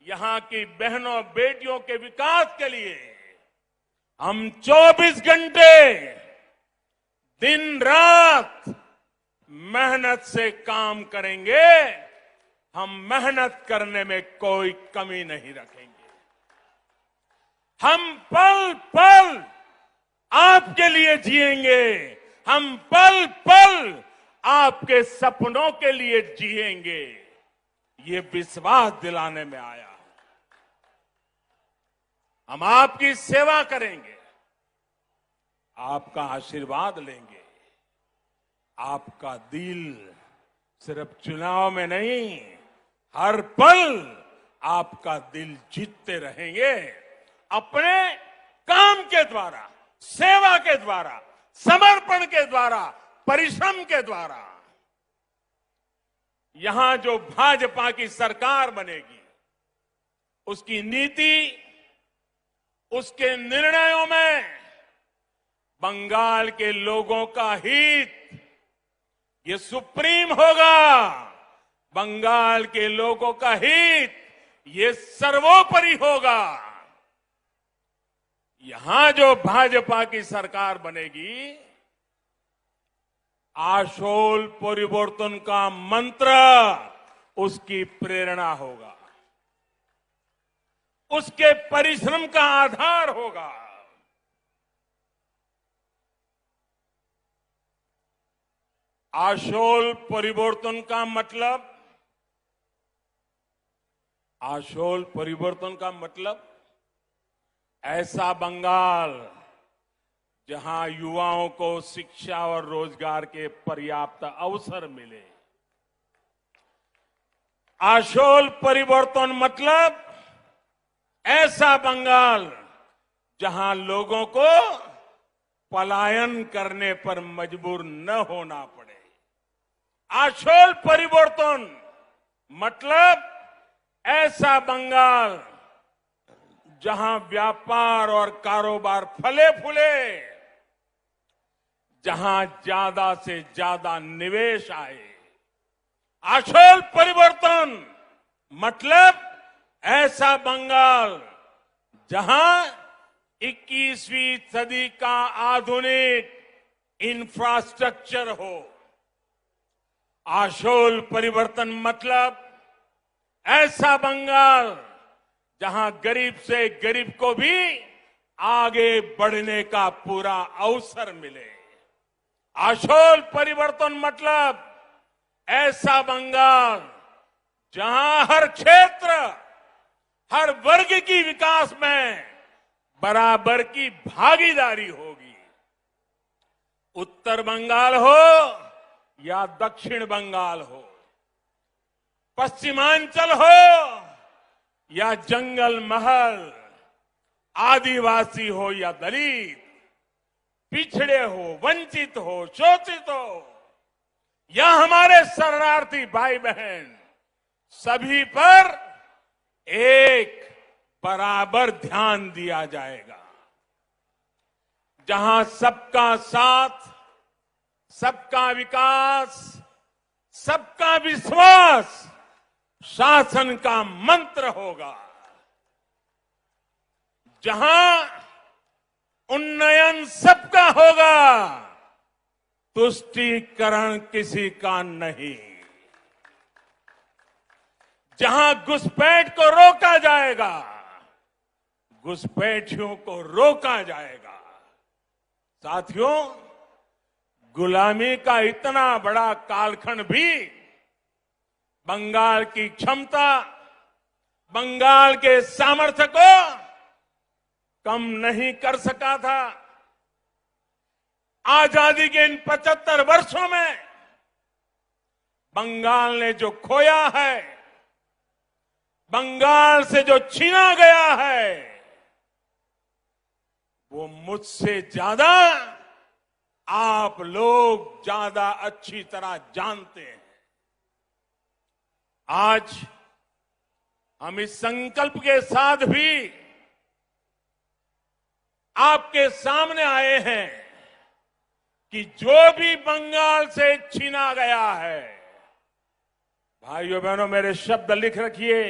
यहां की बहनों बेटियों के विकास के लिए हम 24 घंटे दिन रात मेहनत से काम करेंगे। हम मेहनत करने में कोई कमी नहीं रखेंगे। हम पल पल आपके लिए जिएंगे। हम पल पल आपके सपनों के लिए जिएंगे। ये विश्वास दिलाने में आया। हम आपकी सेवा करेंगे, आपका आशीर्वाद लेंगे। आपका दिल सिर्फ चुनाव में नहीं, हर पल आपका दिल जीतते रहेंगे। अपने काम के द्वारा, सेवा के द्वारा, समर्पण के द्वारा, परिश्रम के द्वारा। यहां जो भाजपा की सरकार बनेगी, उसकी नीति, उसके निर्णयों में बंगाल के लोगों का हित ये सुप्रीम होगा। बंगाल के लोगों का हित ये सर्वोपरि होगा। यहां जो भाजपा की सरकार बनेगी, आशोल परिवर्तन का मंत्र उसकी प्रेरणा होगा, उसके परिश्रम का आधार होगा। आशोल परिवर्तन का मतलब, आशोल परिवर्तन का मतलब ऐसा बंगाल जहां युवाओं को शिक्षा और रोजगार के पर्याप्त अवसर मिले। आशोल परिवर्तन मतलब ऐसा बंगाल जहां लोगों को पलायन करने पर मजबूर न होना पड़े। आशोल परिवर्तन मतलब ऐसा बंगाल जहां व्यापार और कारोबार फले फूले, जहां ज्यादा से ज्यादा निवेश आए। आशोल परिवर्तन मतलब ऐसा बंगाल जहां 21वीं सदी का आधुनिक इंफ्रास्ट्रक्चर हो। आशोल परिवर्तन मतलब ऐसा बंगाल जहां गरीब से गरीब को भी आगे बढ़ने का पूरा अवसर मिले। आशोल परिवर्तन मतलब ऐसा बंगाल जहां हर क्षेत्र, हर वर्ग की विकास में बराबर की भागीदारी होगी। उत्तर बंगाल हो या दक्षिण बंगाल हो, पश्चिमांचल हो या जंगल महल, आदिवासी हो या दलित, पिछड़े हो, वंचित हो, शोषित हो या हमारे शरणार्थी भाई बहन, सभी पर एक बराबर ध्यान दिया जाएगा। जहां सबका साथ, सबका विकास, सबका विश्वास शासन का मंत्र होगा, जहां उन्नयन सबका होगा, तुष्टीकरण किसी का नहीं, जहां घुसपैठ को रोका जाएगा, घुसपैठियों को रोका जाएगा। साथियों, गुलामी का इतना बड़ा कालखंड भी बंगाल की क्षमता, बंगाल के सामर्थ्य को कम नहीं कर सका था। आजादी के इन 75 वर्षों में बंगाल ने जो खोया है, बंगाल से जो छीना गया है, वो मुझसे ज्यादा आप लोग ज्यादा अच्छी तरह जानते हैं। आज हम इस संकल्प के साथ भी आपके सामने आए हैं कि जो भी बंगाल से छीना गया है, भाइयों बहनों मेरे शब्द लिख रखिए,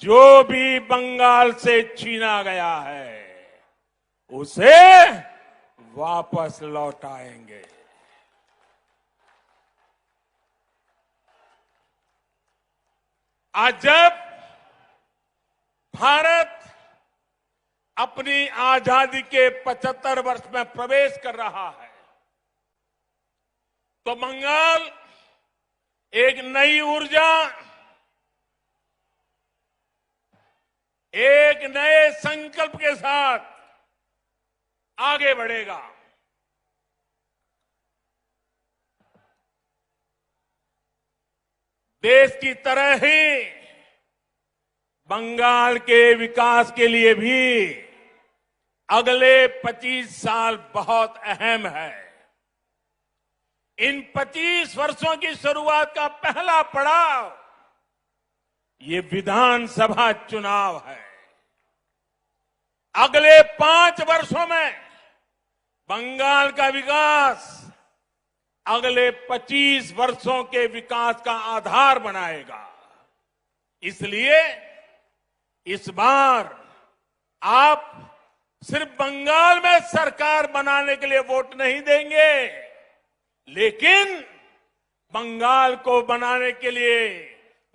जो भी बंगाल से छीना गया है उसे वापस लौटाएंगे। आज जब भारत अपनी आजादी के 75 वर्ष में प्रवेश कर रहा है, तो बंगाल एक नई ऊर्जा, एक नए संकल्प के साथ आगे बढ़ेगा। देश की तरह ही बंगाल के विकास के लिए भी अगले 25 साल बहुत अहम है। इन 25 वर्षों की शुरुआत का पहला पड़ाव ये विधानसभा चुनाव है। अगले 5 वर्षों में बंगाल का विकास अगले 25 वर्षों के विकास का आधार बनाएगा। इसलिए इस बार आप सिर्फ बंगाल में सरकार बनाने के लिए वोट नहीं देंगे, लेकिन बंगाल को बनाने के लिए,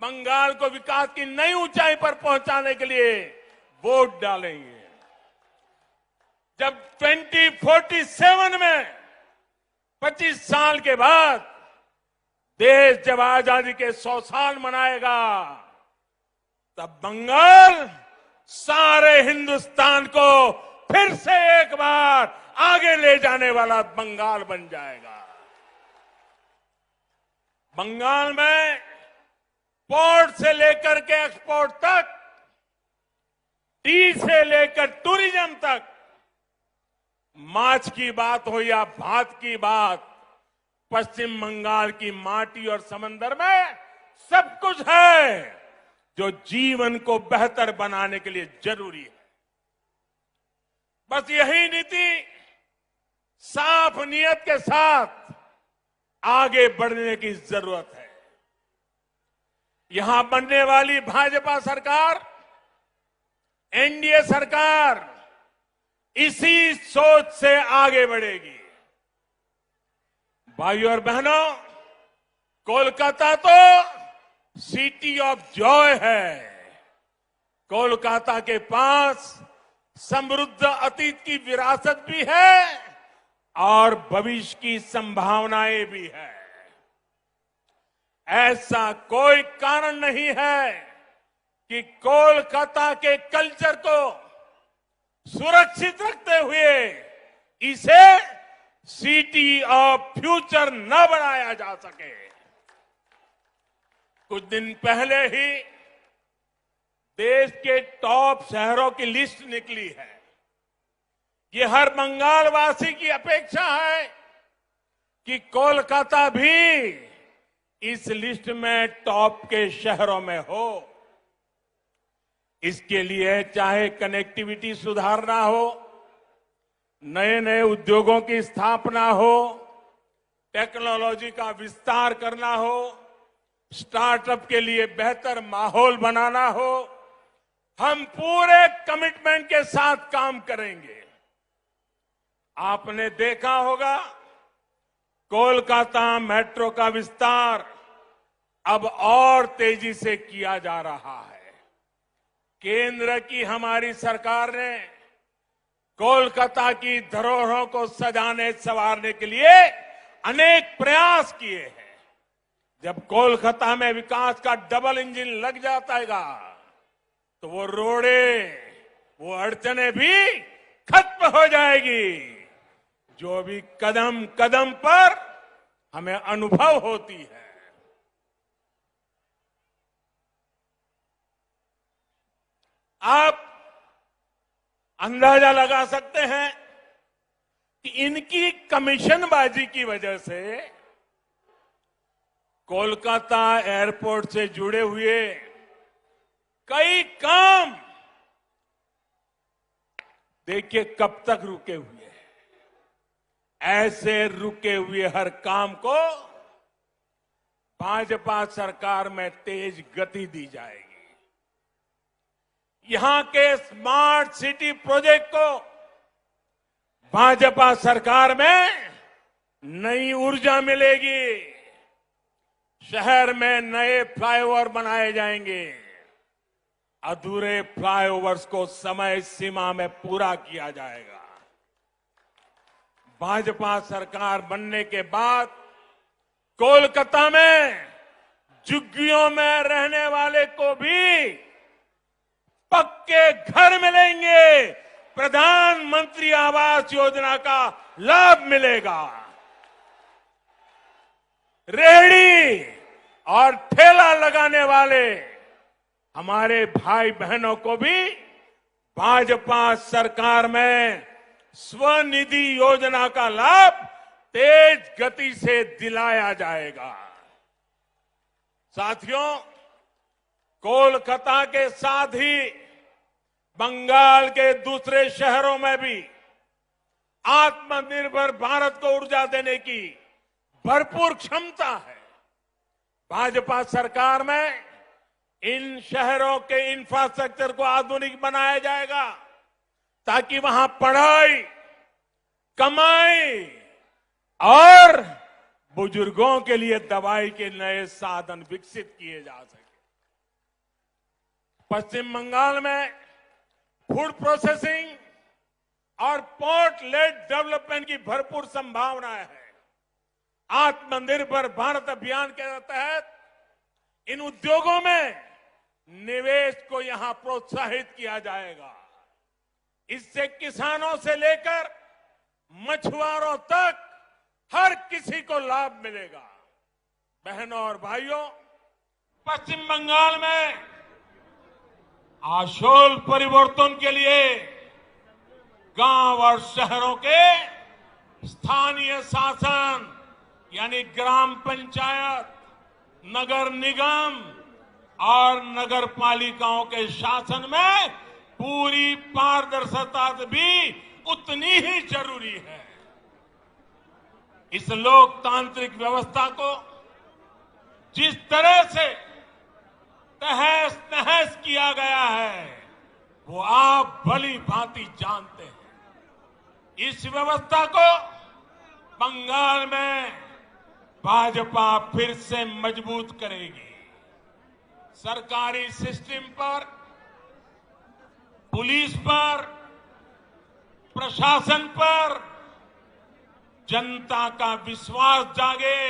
बंगाल को विकास की नई ऊंचाई पर पहुंचाने के लिए वोट डालेंगे। जब 2047 में 25 साल के बाद देश जब आजादी के 100 साल मनाएगा, तब बंगाल सारे हिंदुस्तान को फिर से एक बार आगे ले जाने वाला बंगाल बन जाएगा। बंगाल में पोर्ट से लेकर के एक्सपोर्ट तक, टी से लेकर टूरिज्म तक, माछ की बात हो या भात की बात, पश्चिम बंगाल की माटी और समंदर में सब कुछ है जो जीवन को बेहतर बनाने के लिए जरूरी है। बस यही नीति साफ नियत के साथ आगे बढ़ने की जरूरत है। यहां बनने वाली भाजपा सरकार, एनडीए सरकार इसी सोच से आगे बढ़ेगी। भाइयों और बहनों, कोलकाता तो सिटी ऑफ जॉय है, कोलकाता के पास समृद्ध अतीत की विरासत भी है और भविष्य की संभावनाएं भी है। ऐसा कोई कारण नहीं है कि कोलकाता के कल्चर को सुरक्षित रखते हुए इसे सिटी ऑफ फ्यूचर न बनाया जा सके। कुछ दिन पहले ही देश के टॉप शहरों की लिस्ट निकली है। ये हर बंगाल वासी की अपेक्षा है कि कोलकाता भी इस लिस्ट में टॉप के शहरों में हो। इसके लिए चाहे कनेक्टिविटी सुधारना हो, नए नए उद्योगों की स्थापना हो, टेक्नोलॉजी का विस्तार करना हो, स्टार्टअप के लिए बेहतर माहौल बनाना हो, हम पूरे कमिटमेंट के साथ काम करेंगे। आपने देखा होगा कोलकाता मेट्रो का विस्तार अब और तेजी से किया जा रहा है। केंद्र की हमारी सरकार ने कोलकाता की धरोहरों को सजाने संवारने के लिए अनेक प्रयास किए हैं। जब कोलकाता में विकास का डबल इंजन लग जाएगा तो वो रोड़े, वो अड़चने भी खत्म हो जाएगी जो भी कदम कदम पर हमें अनुभव होती है। आप अंदाजा लगा सकते हैं कि इनकी कमीशनबाजी की वजह से कोलकाता एयरपोर्ट से जुड़े हुए कई काम देखिए कब तक रुके हुए हैं। ऐसे रुके हुए हर काम को भाजपा सरकार में तेज गति दी जाएगी। यहां के स्मार्ट सिटी प्रोजेक्ट को भाजपा सरकार में नई ऊर्जा मिलेगी। शहर में नए फ्लाईओवर बनाए जाएंगे। अधूरे फ्लाईओवर्स को समय सीमा में पूरा किया जाएगा। भाजपा सरकार बनने के बाद कोलकाता में झुग्गियों में रहने वाले को भी पक्के घर मिलेंगे। प्रधानमंत्री आवास योजना का लाभ मिलेगा। रेहड़ी और ठेला लगाने वाले हमारे भाई बहनों को भी भाजपा सरकार में स्वनिधि योजना का लाभ तेज गति से दिलाया जाएगा। साथियों, कोलकाता के साथ ही बंगाल के दूसरे शहरों में भी आत्मनिर्भर भारत को ऊर्जा देने की भरपूर क्षमता है। भाजपा सरकार में इन शहरों के इंफ्रास्ट्रक्चर को आधुनिक बनाया जाएगा ताकि वहां पढ़ाई, कमाई और बुजुर्गों के लिए दवाई के नए साधन विकसित किए जा सके। पश्चिम बंगाल में फूड प्रोसेसिंग और पोर्ट लेड डेवलपमेंट की भरपूर संभावनाएं है। आत्मनिर्भर भारत अभियान के तहत इन उद्योगों में निवेश को यहां प्रोत्साहित किया जाएगा। इससे किसानों से लेकर मछुआरों तक हर किसी को लाभ मिलेगा। बहनों और भाइयों, पश्चिम बंगाल में आशोल परिवर्तन के लिए गांव और शहरों के स्थानीय शासन यानी ग्राम पंचायत, नगर निगम और नगर पालिकाओं के शासन में पूरी पारदर्शिता भी उतनी ही जरूरी है। इस लोकतांत्रिक व्यवस्था को जिस तरह से तहस नहस किया गया है वो आप भली भांति जानते हैं। इस व्यवस्था को बंगाल में भाजपा फिर से मजबूत करेगी। सरकारी सिस्टम पर पुलिस पर, प्रशासन पर जनता का विश्वास जागे,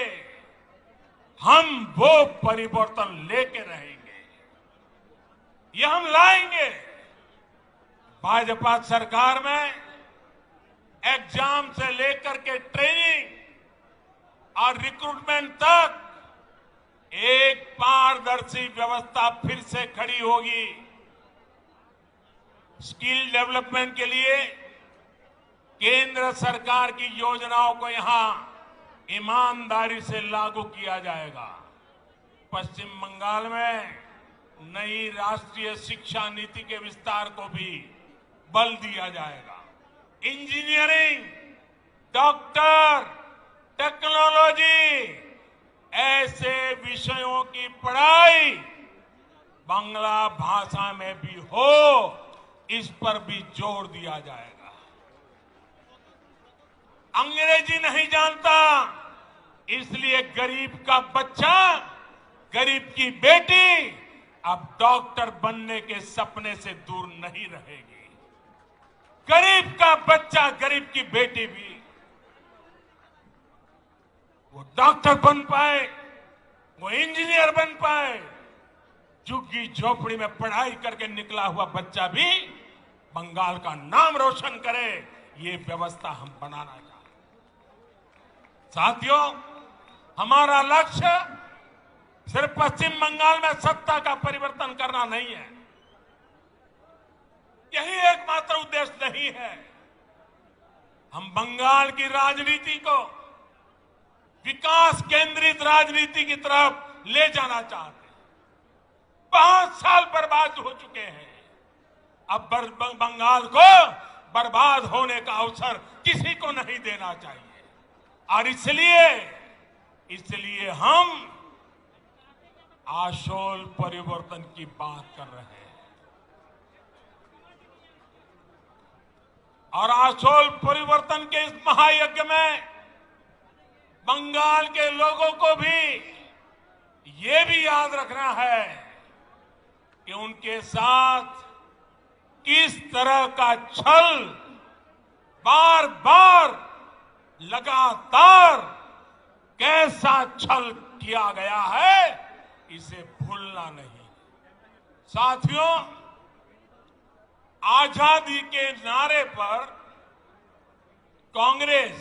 हम वो परिवर्तन लेके रहेंगे, ये हम लाएंगे। भाजपा सरकार में एग्जाम से लेकर के ट्रेनिंग और रिक्रूटमेंट तक एक पारदर्शी व्यवस्था फिर से खड़ी होगी। स्किल डेवलपमेंट के लिए केंद्र सरकार की योजनाओं को यहां ईमानदारी से लागू किया जाएगा। पश्चिम बंगाल में नई राष्ट्रीय शिक्षा नीति के विस्तार को भी बल दिया जाएगा। इंजीनियरिंग, डॉक्टर, टेक्नोलॉजी, ऐसे विषयों की पढ़ाई बांग्ला भाषा में भी हो, इस पर भी जोर दिया जाएगा। अंग्रेजी नहीं जानता, इसलिए गरीब का बच्चा, गरीब की बेटी अब डॉक्टर बनने के सपने से दूर नहीं रहेगी। गरीब का बच्चा, गरीब की बेटी भी वो डॉक्टर बन पाए, वो इंजीनियर बन पाए। झुग्गी झोपड़ी में पढ़ाई करके निकला हुआ बच्चा भी बंगाल का नाम रोशन करे, ये व्यवस्था हम बनाना चाहते हैं। साथियों, हमारा लक्ष्य सिर्फ पश्चिम बंगाल में सत्ता का परिवर्तन करना नहीं है, यही एकमात्र उद्देश्य नहीं है। हम बंगाल की राजनीति को विकास केंद्रित राजनीति की तरफ ले जाना चाहते हैं। 5 साल बर्बाद हो चुके हैं, अब बंगाल को बर्बाद होने का अवसर किसी को नहीं देना चाहिए। और इसलिए हम आशोल परिवर्तन की बात कर रहे हैं। और आशोल परिवर्तन के इस महायज्ञ में बंगाल के लोगों को भी ये भी याद रखना है कि उनके साथ किस तरह का छल बार बार लगातार कैसा छल किया गया है, इसे भूलना नहीं। साथियों, आजादी के नारे पर कांग्रेस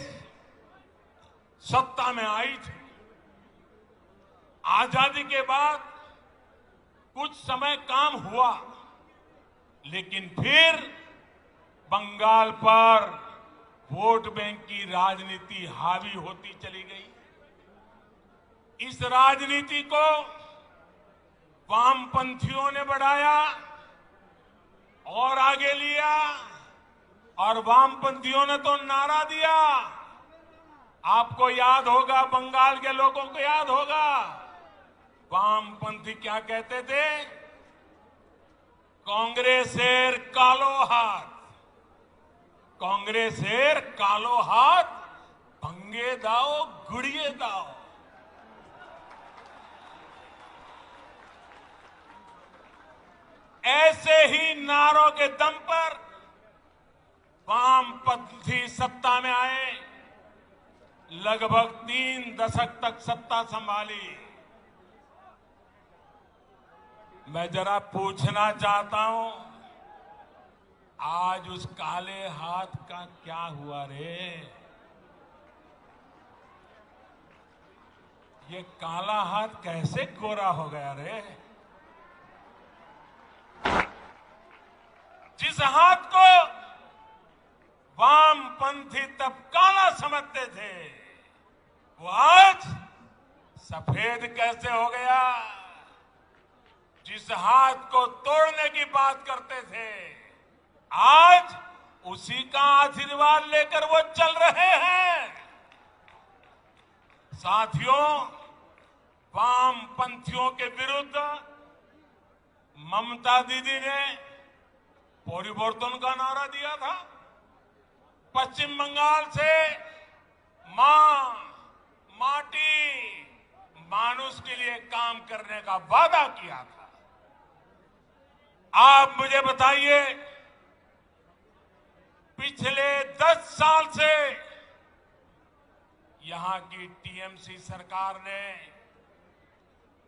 सत्ता में आई थी। आजादी के बाद कुछ समय काम हुआ, लेकिन फिर बंगाल पर वोट बैंक की राजनीति हावी होती चली गई। इस राजनीति को वामपंथियों ने बढ़ाया और आगे लिया, और वामपंथियों ने तो नारा दिया। आपको याद होगा, बंगाल के लोगों को याद होगा, वामपंथी क्या कहते थे? कांग्रेसेर कालो हाथ, कांग्रेसेर कालो हाथ भंगे दाओ गुड़िए दाओ। ऐसे ही नारों के दम पर वामपंथी सत्ता में आए, लगभग 3 दशक तक सत्ता संभाली। मैं जरा पूछना चाहता हूं, आज उस काले हाथ का क्या हुआ रे? ये काला हाथ कैसे गोरा हो गया रे? जिस हाथ को वामपंथी तब काला समझते थे, वो आज सफेद कैसे हो गया? जिस हाथ को तोड़ने की बात करते थे, आज उसी का आशीर्वाद लेकर वो चल रहे हैं। साथियों, वामपंथियों के विरुद्ध ममता दीदी ने परिवर्तन का नारा दिया था। पश्चिम बंगाल से मां, माटी, मानुष के लिए काम करने का वादा किया था। आप मुझे बताइए, पिछले 10 साल से यहां की टीएमसी सरकार ने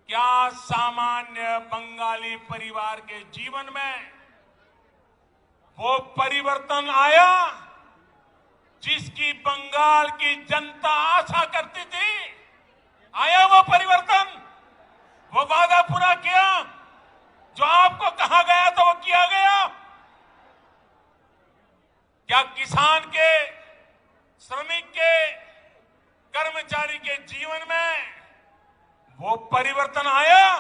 क्या सामान्य बंगाली परिवार के जीवन में वो परिवर्तन आया जिसकी बंगाल की जनता आशा करती थी? आया वो परिवर्तन? वो वादा पूरा किया? जो आपको कहा गया था वो किया गया? क्या किसान के, श्रमिक के, कर्मचारी के जीवन में वो परिवर्तन आया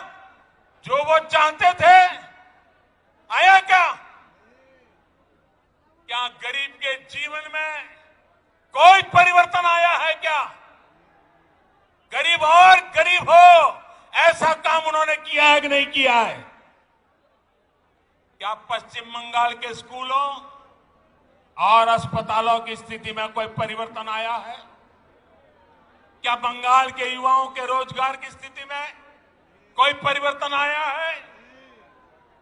जो वो चाहते थे? आया क्या? क्या गरीब के जीवन में कोई परिवर्तन आया है क्या? गरीब और गरीब हो ऐसा काम उन्होंने किया है कि नहीं किया है? क्या पश्चिम बंगाल के स्कूलों और अस्पतालों की स्थिति में कोई परिवर्तन आया है? क्या बंगाल के युवाओं के रोजगार की स्थिति में कोई परिवर्तन आया है?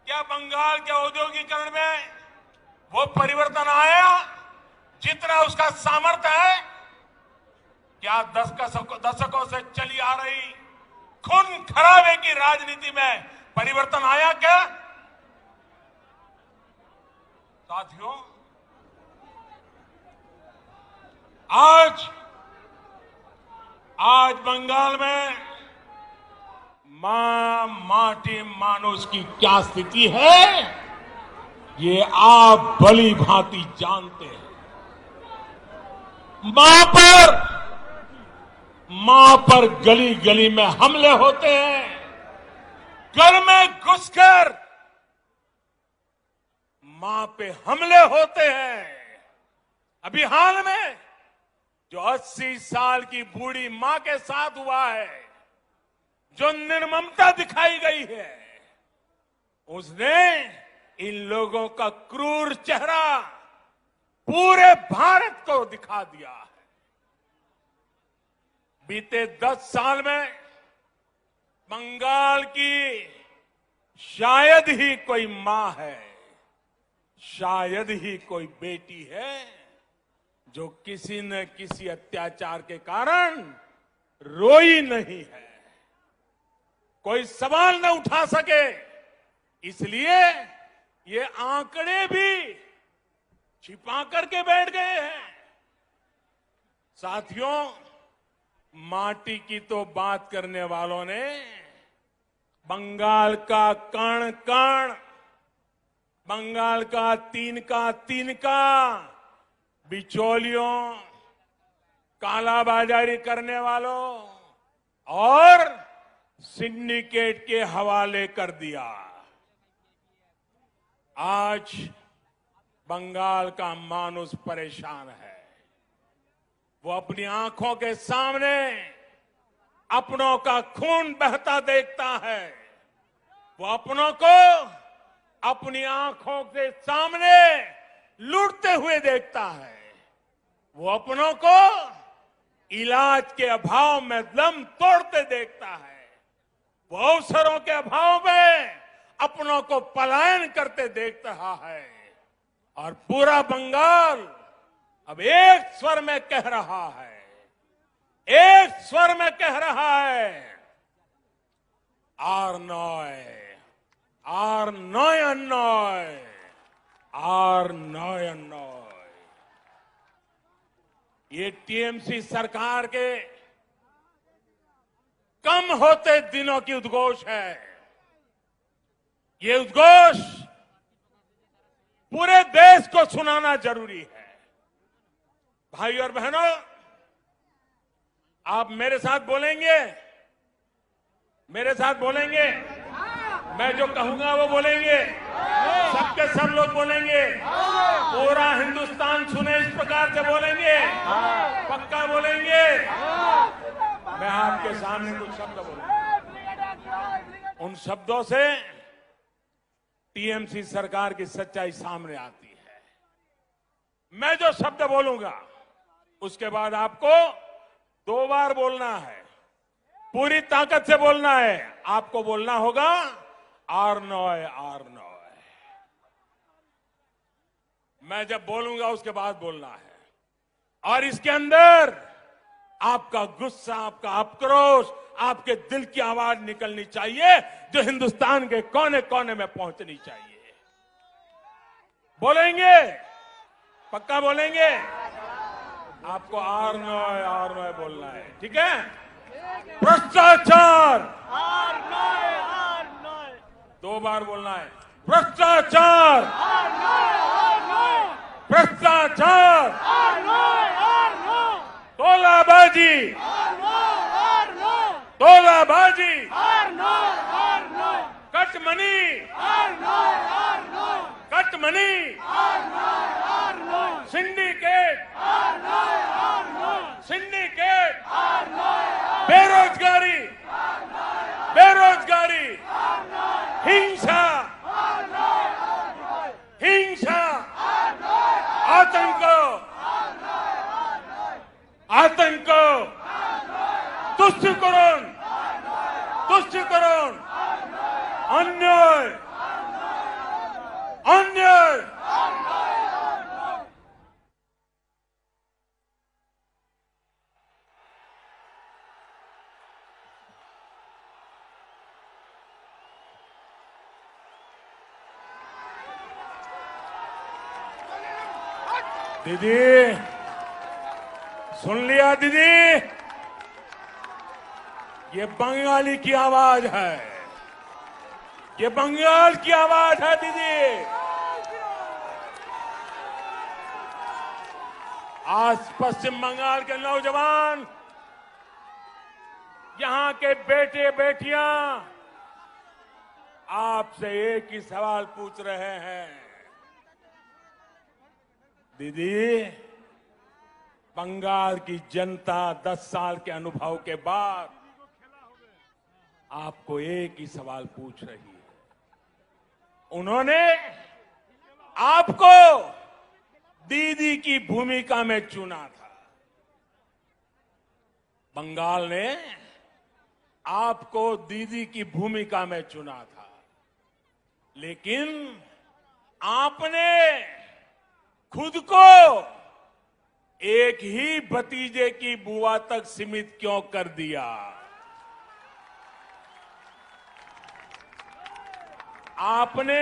क्या बंगाल के औद्योगिकरण में वो परिवर्तन आया जितना उसका सामर्थ्य है? क्या दशकों से चली आ रही खून खराबे की राजनीति में परिवर्तन आया क्या? साथियों, आज बंगाल में मां माटी मानुष की क्या स्थिति है ये आप भली भांति जानते हैं। मां पर गली गली में हमले होते हैं, घर में घुसकर मां पे हमले होते हैं। अभी हाल में जो 80 साल की बूढ़ी मां के साथ हुआ है, जो निर्ममता दिखाई गई है, उसने इन लोगों का क्रूर चेहरा पूरे भारत को दिखा दिया है। बीते 10 साल में बंगाल की शायद ही कोई मां है, शायद ही कोई बेटी है जो किसी न किसी अत्याचार के कारण रोई नहीं है, कोई सवाल न उठा सके। इसलिए ये आंकड़े भी छिपा करके बैठ गए हैं। साथियों, माटी की तो बात करने वालों ने बंगाल का कण कण, बंगाल का तिनका बिचौलियों, कालाबाजारी करने वालों और सिंडिकेट के हवाले कर दिया। आज बंगाल का मानुष परेशान है। वो अपनी आंखों के सामने अपनों का खून बहता देखता है। वो अपनों को अपनी आंखों के सामने लूटते हुए देखता है। वो अपनों को इलाज के अभाव में दम तोड़ते देखता है। वो अवसरों के अभाव में अपनों को पलायन करते देख रहा है। और पूरा बंगाल अब एक स्वर में कह रहा है, एक स्वर में कह रहा है, आर नॉय, आर नॉय नॉय, आर नॉय नॉय। ये टीएमसी सरकार के कम होते दिनों की उद्घोष है। ये उद्घोष पूरे देश को सुनाना जरूरी है। भाई और बहनों, आप मेरे साथ बोलेंगे, मेरे साथ बोलेंगे। मैं जो कहूंगा वो बोलेंगे, सबके सब लोग बोलेंगे, पूरा हिंदुस्तान सुने इस प्रकार से बोलेंगे, पक्का बोलेंगे। मैं आपके सामने कुछ शब्द बोलूंगा, उन शब्दों से टीएमसी सरकार की सच्चाई सामने आती है। मैं जो शब्द बोलूंगा उसके बाद आपको 2 बार बोलना है, पूरी ताकत से बोलना है। आपको बोलना होगा आर नॉय, आर नॉय। मैं जब बोलूंगा उसके बाद बोलना है। और इसके अंदर आपका गुस्सा, आपका आक्रोश, आपके दिल की आवाज निकलनी चाहिए, जो हिंदुस्तान के कोने कोने में पहुंचनी चाहिए। बोलेंगे? पक्का बोलेंगे? आपको आर नॉय बोलना है, ठीक है? भ्रष्टाचार, 2 बार बोलना है। भ्रष्टाचार, भ्रष्टाचार, तोलाबाजी, तोलाबाजी, कटमनी, कटमनी, सिंडिकेट, सिंडिकेट, बेरोजगारी, बेरोजगारी, हिंसा, हिंसा, आतंक, आतंक, तुष्टिकरण, तुष्टिकरण, अन्याय, अन्याय। दीदी, सुन लिया दीदी? ये बंगाली की आवाज है, ये बंगाल की आवाज है दीदी। आज पश्चिम बंगाल के नौजवान, यहां के बेटे बेटियां आपसे एक ही सवाल पूछ रहे हैं। दीदी, बंगाल की जनता 10 साल के अनुभव के बाद आपको एक ही सवाल पूछ रही है। उन्होंने आपको दीदी की भूमिका में चुना था। बंगाल ने आपको दीदी की भूमिका में चुना था, लेकिन आपने खुद को एक ही भतीजे की बुआ तक सीमित क्यों कर दिया? आपने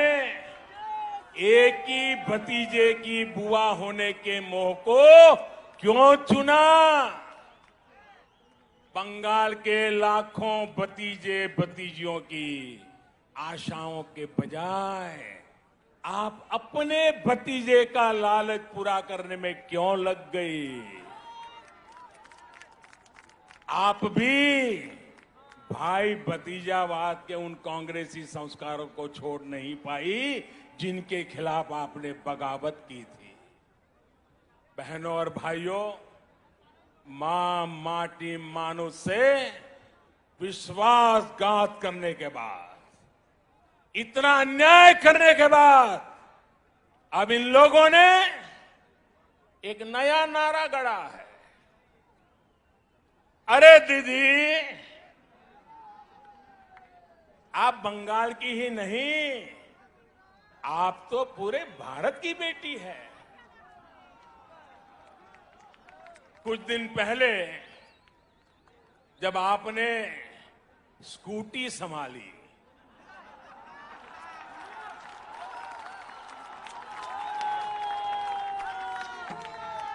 एक ही भतीजे की बुआ होने के मोह को क्यों चुना? बंगाल के लाखों भतीजे भतीजियों की आशाओं के बजाय आप अपने भतीजे का लालच पूरा करने में क्यों लग गई? आप भी भाई भतीजावाद के उन कांग्रेसी संस्कारों को छोड़ नहीं पाई जिनके खिलाफ आपने बगावत की थी। बहनों और भाइयों, मां माटी मानुष से विश्वासघात करने के बाद, इतना अन्याय करने के बाद, अब इन लोगों ने एक नया नारा गढ़ा है। अरे दीदी, आप बंगाल की ही नहीं, आप तो पूरे भारत की बेटी है। कुछ दिन पहले जब आपने स्कूटी संभाली,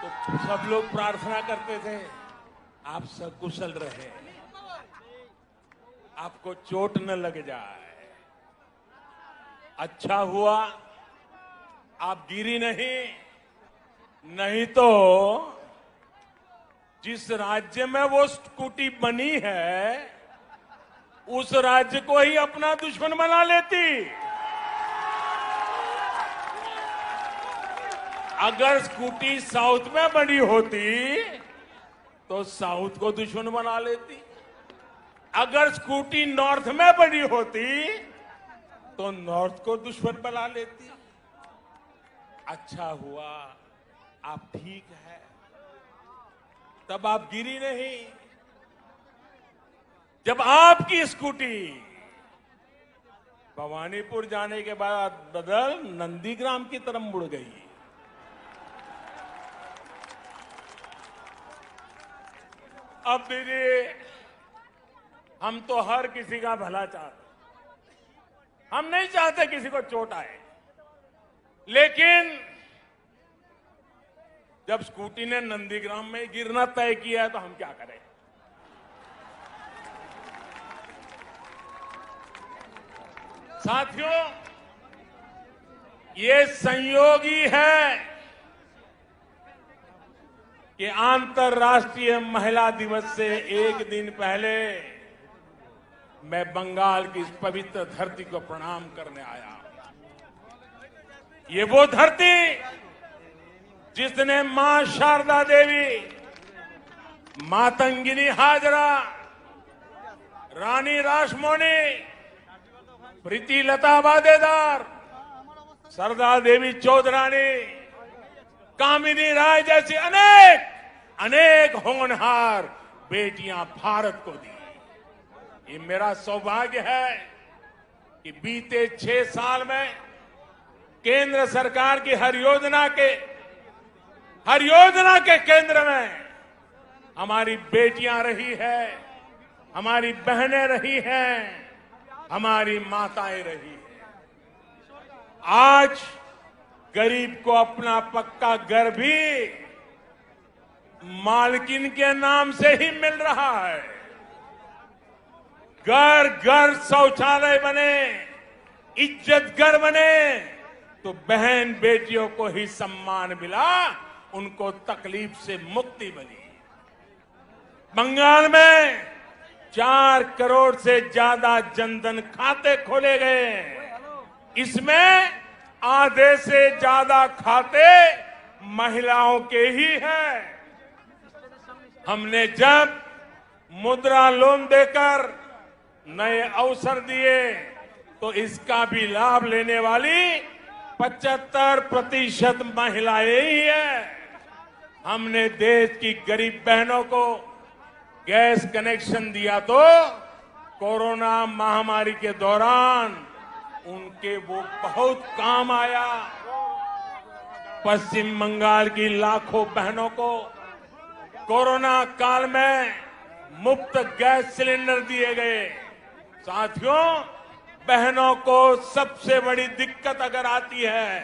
तो सब लोग प्रार्थना करते थे आप सकुशल रहे, आपको चोट न लग जाए। अच्छा हुआ आप गिरी नहीं, नहीं तो जिस राज्य में वो स्कूटी बनी है उस राज्य को ही अपना दुश्मन बना लेती। अगर स्कूटी साउथ में बनी होती तो साउथ को दुश्मन बना लेती, अगर स्कूटी नॉर्थ में बनी होती तो नॉर्थ को दुश्मन बना लेती। अच्छा हुआ आप ठीक है, तब आप गिरी नहीं। जब आपकी स्कूटी भवानीपुर जाने के बाद बदल नंदीग्राम की तरफ मुड़ गई, अब दीजिए, हम तो हर किसी का भला चाहते, हम नहीं चाहते किसी को चोट आए, लेकिन जब स्कूटी ने नंदीग्राम में गिरना तय किया है तो हम क्या करें। साथियों, ये संयोग ही है कि अंतर्राष्ट्रीय महिला दिवस से एक दिन पहले मैं बंगाल की इस पवित्र धरती को प्रणाम करने आया। ये वो धरती जिसने मां शारदा देवी, मातंगिनी हाजरा, रानी रासमोनी, प्रीति लता वादेदार, सरदार देवी चौधरानी, कामिनी राय जैसी अनेक होनहार बेटियां भारत को दी। ये मेरा सौभाग्य है कि बीते 6 साल में केंद्र सरकार की हर योजना के केंद्र में हमारी बेटियां रही है, हमारी बहनें रही हैं, हमारी माताएं रही हैं। आज गरीब को अपना पक्का घर भी मालकिन के नाम से ही मिल रहा है। घर घर शौचालय बने, इज्जत घर बने, तो बहन बेटियों को ही सम्मान मिला, उनको तकलीफ से मुक्ति मिली। बंगाल में 4 करोड़ से ज्यादा जनधन खाते खोले गए। इसमें आधे से ज्यादा खाते महिलाओं के ही हैं। हमने जब मुद्रा लोन देकर नए अवसर दिए तो इसका भी लाभ लेने वाली 75% महिलाएं ही हैं। हमने देश की गरीब बहनों को गैस कनेक्शन दिया तो कोरोना महामारी के दौरान उनके वो बहुत काम आया। पश्चिम बंगाल की लाखों बहनों को कोरोना काल में मुफ्त गैस सिलेंडर दिए गए। साथियों, बहनों को सबसे बड़ी दिक्कत अगर आती है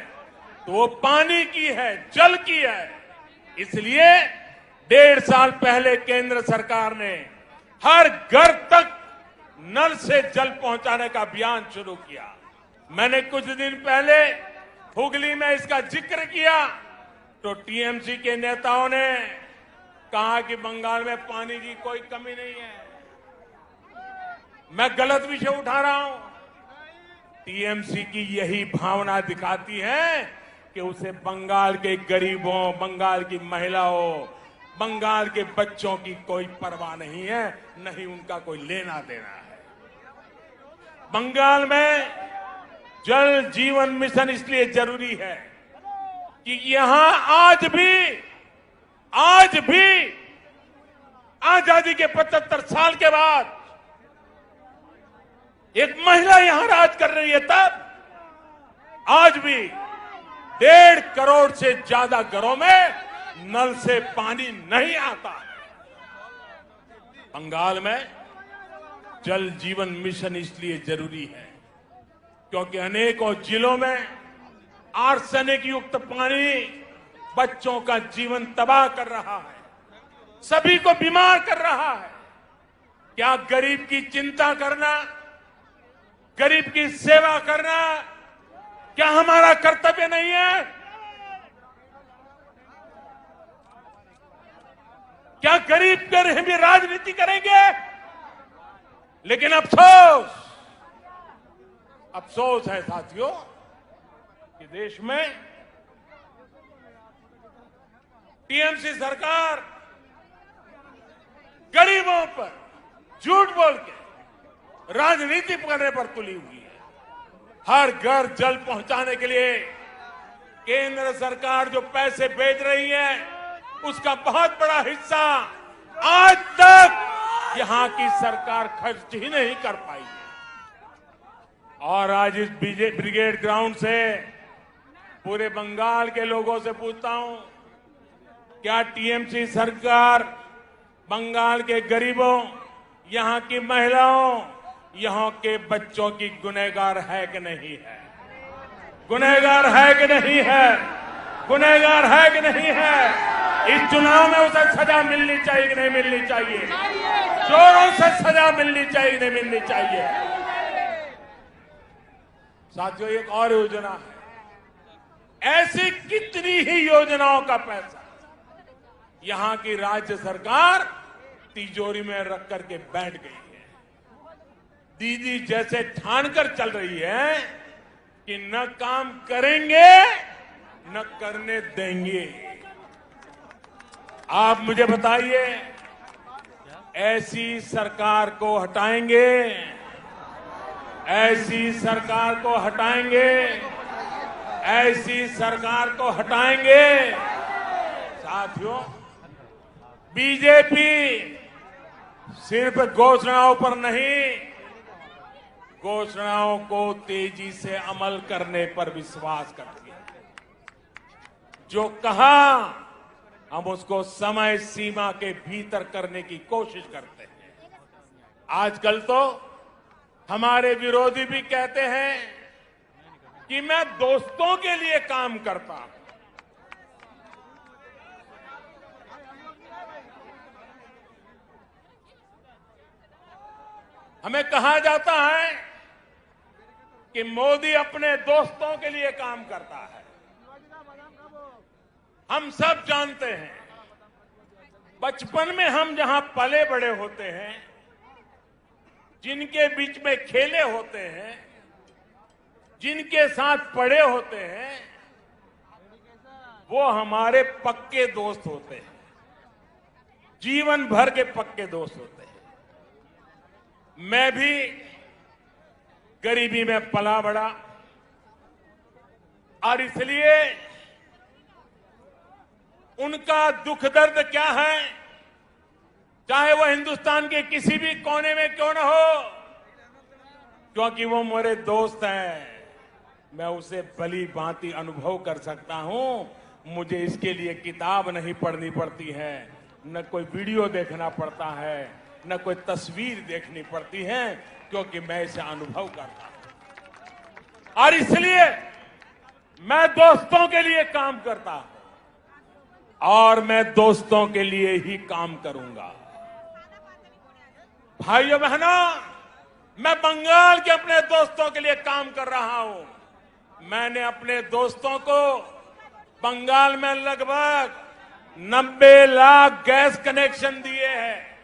तो वो पानी की है, जल की है। इसलिए 1.5 साल पहले केंद्र सरकार ने हर घर तक नल से जल पहुंचाने का अभियान शुरू किया। मैंने कुछ दिन पहले हुगली में इसका जिक्र किया तो टीएमसी के नेताओं ने कहा कि बंगाल में पानी की कोई कमी नहीं है। मैं गलत विषय उठा रहा हूं। टीएमसी की यही भावना दिखाती है कि उसे बंगाल के गरीबों, बंगाल की महिलाओं, बंगाल के बच्चों की कोई परवाह नहीं है, नहीं उनका कोई लेना देना है। बंगाल में जल जीवन मिशन इसलिए जरूरी है कि यहां आज भी आजादी के 75 साल के बाद एक महिला यहां राज कर रही है। तब आज भी 1.5 करोड़ से ज्यादा घरों में नल से पानी नहीं आता। बंगाल में जल जीवन मिशन इसलिए जरूरी है क्योंकि अनेकों जिलों में आर्सेनिक युक्त पानी बच्चों का जीवन तबाह कर रहा है, सभी को बीमार कर रहा है। क्या गरीब की चिंता करना, गरीब की सेवा करना क्या हमारा कर्तव्य नहीं है? क्या गरीब कर भी राजनीति करेंगे? लेकिन अफसोस है साथियों कि देश में टीएमसी सरकार गरीबों पर झूठ बोल के राजनीति करने पर तुली हुई है। हर घर जल पहुंचाने के लिए केंद्र सरकार जो पैसे भेज रही है उसका बहुत बड़ा हिस्सा आज तक यहां की सरकार खर्च ही नहीं कर पाई है। और आज इस ब्रिगेड ग्राउंड से पूरे बंगाल के लोगों से पूछता हूं, क्या टीएमसी सरकार बंगाल के गरीबों, यहां की महिलाओं, यहां के बच्चों की गुनहगार है कि नहीं है? गुनहगार है कि नहीं है? गुनहगार है कि नहीं है? इस चुनाव में उसे सजा मिलनी चाहिए कि नहीं मिलनी चाहिए? चोरों से सजा मिलनी चाहिए कि नहीं मिलनी चाहिए? साथियों, एक और योजना है। ऐसी कितनी ही योजनाओं का पैसा यहां की राज्य सरकार तिजोरी में रख करके बैठ गई है। दीदी जैसे ठान कर चल रही है कि न काम करेंगे न करने देंगे। आप मुझे बताइए, ऐसी सरकार को हटाएंगे? ऐसी सरकार को हटाएंगे? ऐसी सरकार को हटाएंगे? साथियों, बीजेपी सिर्फ घोषणाओं पर नहीं, घोषणाओं को तेजी से अमल करने पर विश्वास करती है। जो कहा, हम उसको समय सीमा के भीतर करने की कोशिश करते हैं। आजकल तो हमारे विरोधी भी कहते हैं कि मैं दोस्तों के लिए काम करता हूं। हमें कहा जाता है कि मोदी अपने दोस्तों के लिए काम करता है। हम सब जानते हैं, बचपन में हम जहां पले बड़े होते हैं, जिनके बीच में खेले होते हैं, जिनके साथ पढ़े होते हैं, वो हमारे पक्के दोस्त होते हैं, जीवन भर के पक्के दोस्त होते हैं। मैं भी गरीबी में पला बड़ा और इसलिए उनका दुख दर्द क्या है, चाहे वो हिंदुस्तान के किसी भी कोने में क्यों न हो, क्योंकि वो मेरे दोस्त हैं, मैं उसे भली भांति अनुभव कर सकता हूं। मुझे इसके लिए किताब नहीं पढ़नी पड़ती है, न कोई वीडियो देखना पड़ता है, न कोई तस्वीर देखनी पड़ती है, क्योंकि मैं इसे अनुभव करता हूं। और इसलिए मैं दोस्तों के लिए काम करता हूं और मैं दोस्तों के लिए ही काम करूंगा। भाइयों बहनों, मैं बंगाल के अपने दोस्तों के लिए काम कर रहा हूं। मैंने अपने दोस्तों को बंगाल में लगभग 90 लाख गैस कनेक्शन दिए हैं।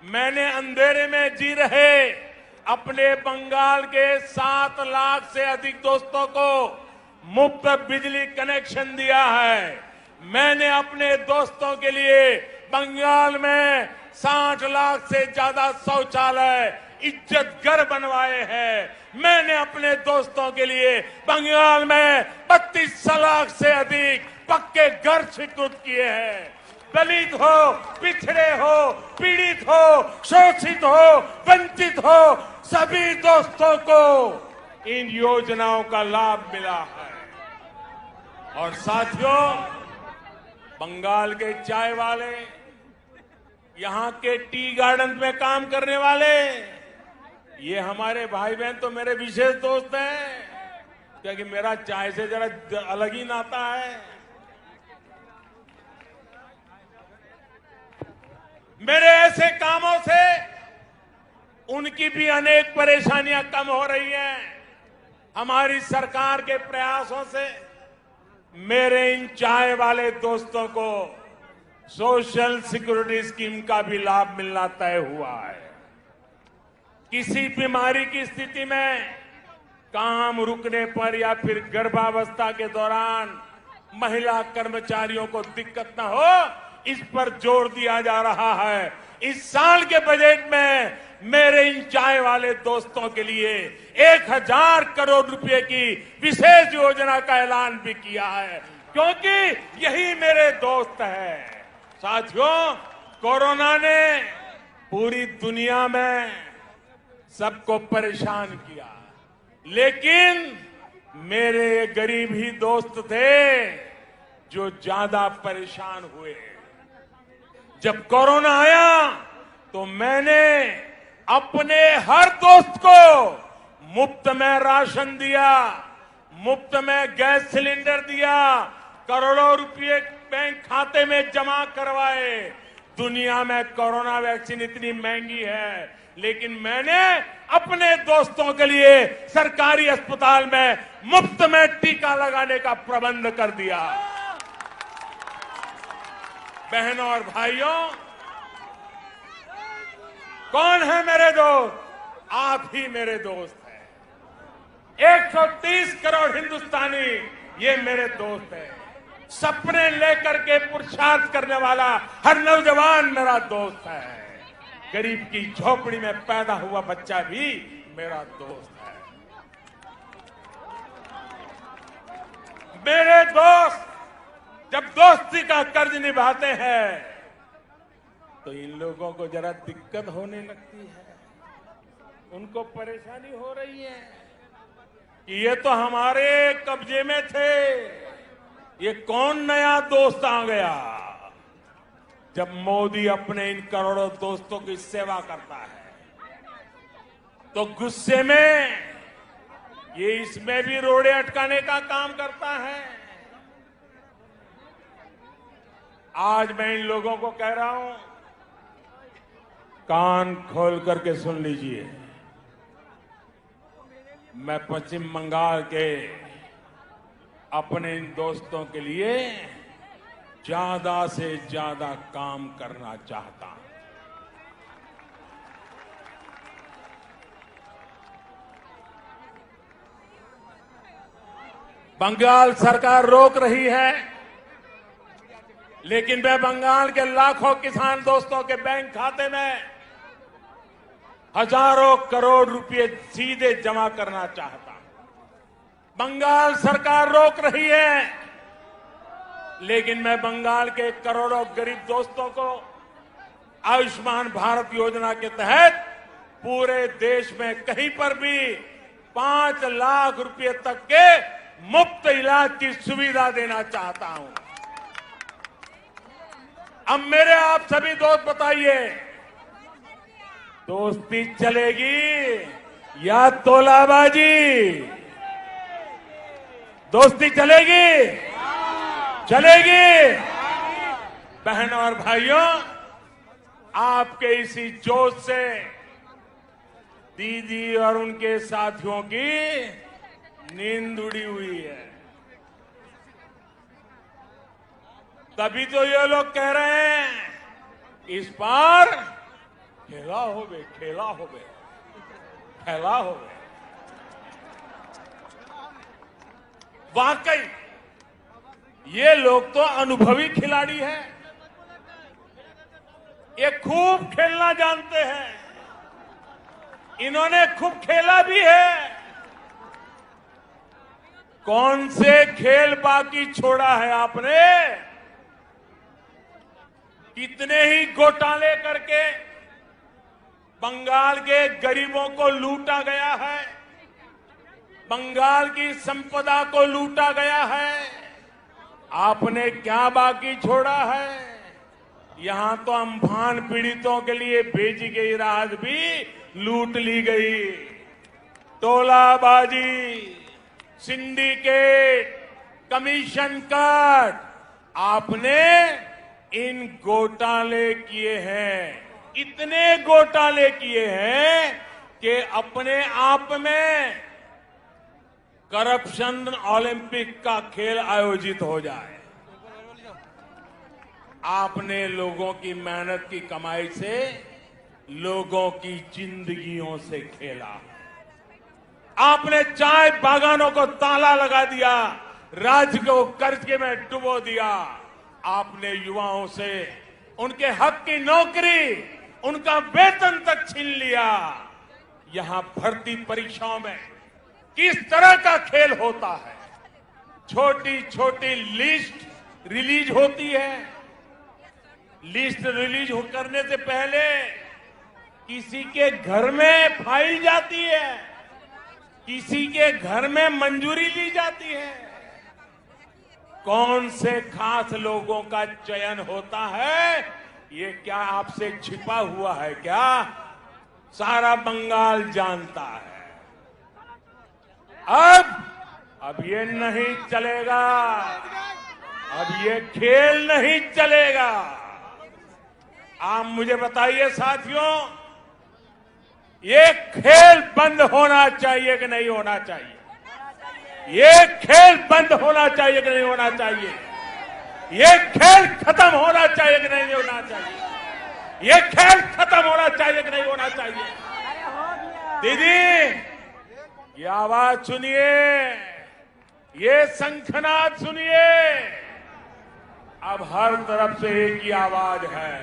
मैंने अंधेरे में जी रहे अपने बंगाल के 7 लाख से अधिक दोस्तों को मुफ्त बिजली कनेक्शन दिया है। मैंने अपने दोस्तों के लिए बंगाल में 60 लाख से ज्यादा शौचालय इज्जत घर बनवाए हैं। मैंने अपने दोस्तों के लिए बंगाल में 32 लाख से अधिक पक्के घर स्वीकृत किए हैं। दलित हो, पिछड़े हो, पीड़ित हो, शोषित हो, वंचित हो, सभी दोस्तों को इन योजनाओं का लाभ मिला है। और साथियों, बंगाल के चाय वाले, यहां के टी गार्डन में काम करने वाले, ये हमारे भाई बहन तो मेरे विशेष दोस्त हैं, क्योंकि मेरा चाय से जरा अलग ही नाता है। मेरे ऐसे कामों से उनकी भी अनेक परेशानियां कम हो रही हैं। हमारी सरकार के प्रयासों से मेरे इन चाय वाले दोस्तों को सोशल सिक्योरिटी स्कीम का भी लाभ मिलना तय हुआ है। किसी बीमारी की स्थिति में काम रुकने पर या फिर गर्भावस्था के दौरान महिला कर्मचारियों को दिक्कत न हो, इस पर जोर दिया जा रहा है। इस साल के बजट में मेरे इन चाय वाले दोस्तों के लिए 1000 करोड़ रुपए की विशेष योजना का ऐलान भी किया है, क्योंकि यही मेरे दोस्त हैं। साथियों, कोरोना ने पूरी दुनिया में सबको परेशान किया, लेकिन मेरे ये गरीब ही दोस्त थे जो ज्यादा परेशान हुए। जब कोरोना आया तो मैंने अपने हर दोस्त को मुफ्त में राशन दिया, मुफ्त में गैस सिलेंडर दिया, करोड़ों रुपए बैंक खाते में जमा करवाए। दुनिया में कोरोना वैक्सीन इतनी महंगी है, लेकिन मैंने अपने दोस्तों के लिए सरकारी अस्पताल में मुफ्त में टीका लगाने का प्रबंध कर दिया। बहनों और भाइयों, कौन है मेरे दोस्त? आप ही मेरे दोस्त हैं। 130 करोड़ हिंदुस्तानी ये मेरे दोस्त हैं। सपने लेकर के पुरुषार्थ करने वाला हर नौजवान मेरा दोस्त है। गरीब की झोपड़ी में पैदा हुआ बच्चा भी मेरा दोस्त है। मेरे दोस्त जब दोस्ती का कर्ज निभाते हैं तो इन लोगों को जरा दिक्कत होने लगती है, उनको परेशानी हो रही है कि ये तो हमारे कब्जे में थे, ये कौन नया दोस्त आ गया। जब मोदी अपने इन करोड़ों दोस्तों की सेवा करता है तो गुस्से में ये इसमें भी रोड़े अटकाने का काम करता है। आज मैं इन लोगों को कह रहा हूं, कान खोल करके सुन लीजिए। मैं पश्चिम बंगाल के अपने इन दोस्तों के लिए ज्यादा से ज्यादा काम करना चाहता हूं। बंगाल सरकार रोक रही है, लेकिन मैं बंगाल के लाखों किसान दोस्तों के बैंक खाते में हजारों करोड़ रुपए सीधे जमा करना चाहता हूं। बंगाल सरकार रोक रही है, लेकिन मैं बंगाल के करोड़ों गरीब दोस्तों को आयुष्मान भारत योजना के तहत पूरे देश में कहीं पर भी 5 लाख रुपए तक के मुफ्त इलाज की सुविधा देना चाहता हूं। अब मेरे आप सभी दोस्त बताइए, दोस्ती चलेगी या तोलाबाजी? दोस्ती चलेगी? चलेगी? बहनों और भाइयों, आपके इसी जोश से दीदी और उनके साथियों की नींद उड़ी हुई है। तभी तो ये लोग कह रहे हैं इस बार खेला होवे, खेला होवे, खेला होवे। वाकई ये लोग तो अनुभवी खिलाड़ी हैं, ये खूब खेलना जानते हैं, इन्होंने खूब खेला भी है। कौन से खेल बाकी छोड़ा है आपने? कितने ही घोटाले करके बंगाल के गरीबों को लूटा गया है, बंगाल की संपदा को लूटा गया है। आपने क्या बाकी छोड़ा है? यहां तो अम्फान पीड़ितों के लिए भेजी गई राहत भी लूट ली गई। टोलाबाजी, सिंडिकेट, कमीशन कट, आपने इन घोटाले किए हैं, इतने घोटाले किए हैं कि अपने आप में करप्शन ओलंपिक का खेल आयोजित हो जाए। आपने लोगों की मेहनत की कमाई से लोगों की जिंदगियों से खेला। आपने चाय बागानों को ताला लगा दिया, राज्य को कर्ज में डुबो दिया। आपने युवाओं से उनके हक की नौकरी, उनका वेतन तक छीन लिया। यहां भर्ती परीक्षाओं में किस तरह का खेल होता है? छोटी छोटी लिस्ट रिलीज होती है, लिस्ट रिलीज करने से पहले किसी के घर में फाइल जाती है, किसी के घर में मंजूरी ली जाती है। कौन से खास लोगों का चयन होता है, ये क्या आपसे छिपा हुआ है क्या? सारा बंगाल जानता है। अब ये नहीं चलेगा, अब ये खेल नहीं चलेगा। आप मुझे बताइए साथियों, ये खेल बंद होना चाहिए कि नहीं होना चाहिए? ये खेल बंद होना चाहिए कि नहीं होना चाहिए? ये खेल खत्म होना चाहिए कि नहीं होना चाहिए? ये खेल खत्म होना चाहिए कि नहीं होना चाहिए? दीदी, ये आवाज सुनिए, ये शंखनाद सुनिए। अब हर तरफ से एक ही आवाज है,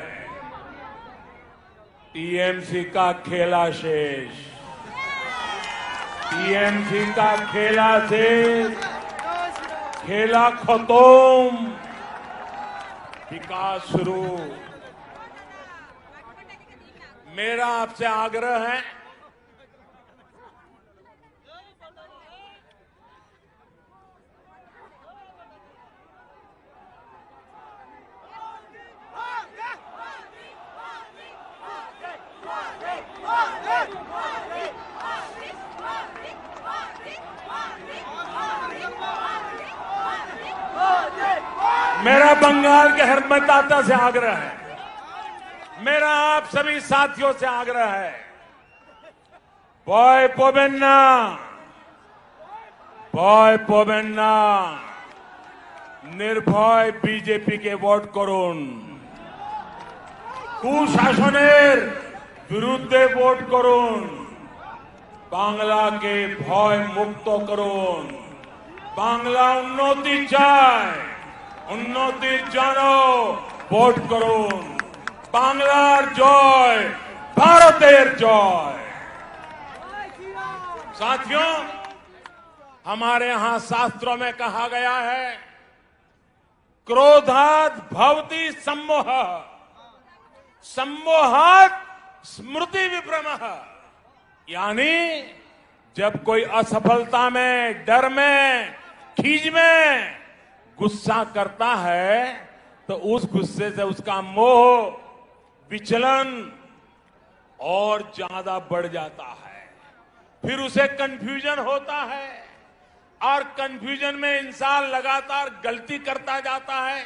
टीएमसी का खेला शेष, टीएमसी का खेला शेष, खेला खत्म, विकास शुरू। मेरा आपसे आग्रह है, मेरा बंगाल के हर मतदाता से आग्रह है, मेरा आप सभी साथियों से आग्रह है, बॉय पोबेन्ना, बॉय पोबेन्ना, निर्भय बीजेपी के ভোট করুন, কুশাসনের বিরুদ্ধে ভোট করুন, বাংলাকে ভয় মুক্ত করুন। বাংলা উন্নতি চায়, উন্নতির জন্য ভোট করুন। বাংলার জয়, ভারতের জয়। साथियों, हमारे यहां शास्त्रों में कहा गया है, क्रोधात् भवति सम्मोह, सम्मोहात् स्मृति विभ्रमः। यानी जब कोई असफलता में, डर में, खीज में गुस्सा करता है तो उस गुस्से से उसका मोह, विचलन और ज्यादा बढ़ जाता है। फिर उसे कंफ्यूजन होता है और कंफ्यूजन में इंसान लगातार गलती करता जाता है,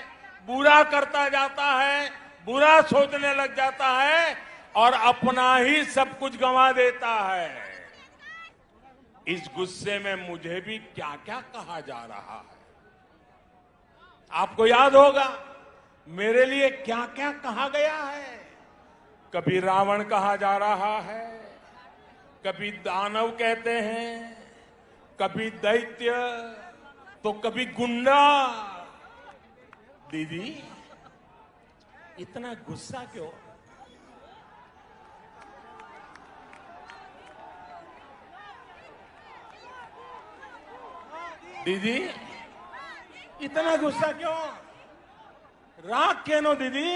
बुरा करता जाता है, बुरा सोचने लग जाता है और अपना ही सब कुछ गंवा देता है। इस गुस्से में मुझे भी क्या क्या कहा जा रहा है, आपको याद होगा मेरे लिए क्या क्या कहा गया है। कभी रावण कहा जा रहा है, कभी दानव कहते हैं, कभी दैत्य, तो कभी गुंडा। दीदी, इतना गुस्सा क्यों? दीदी, इतना गुस्सा क्यों? राग केनो दीदी?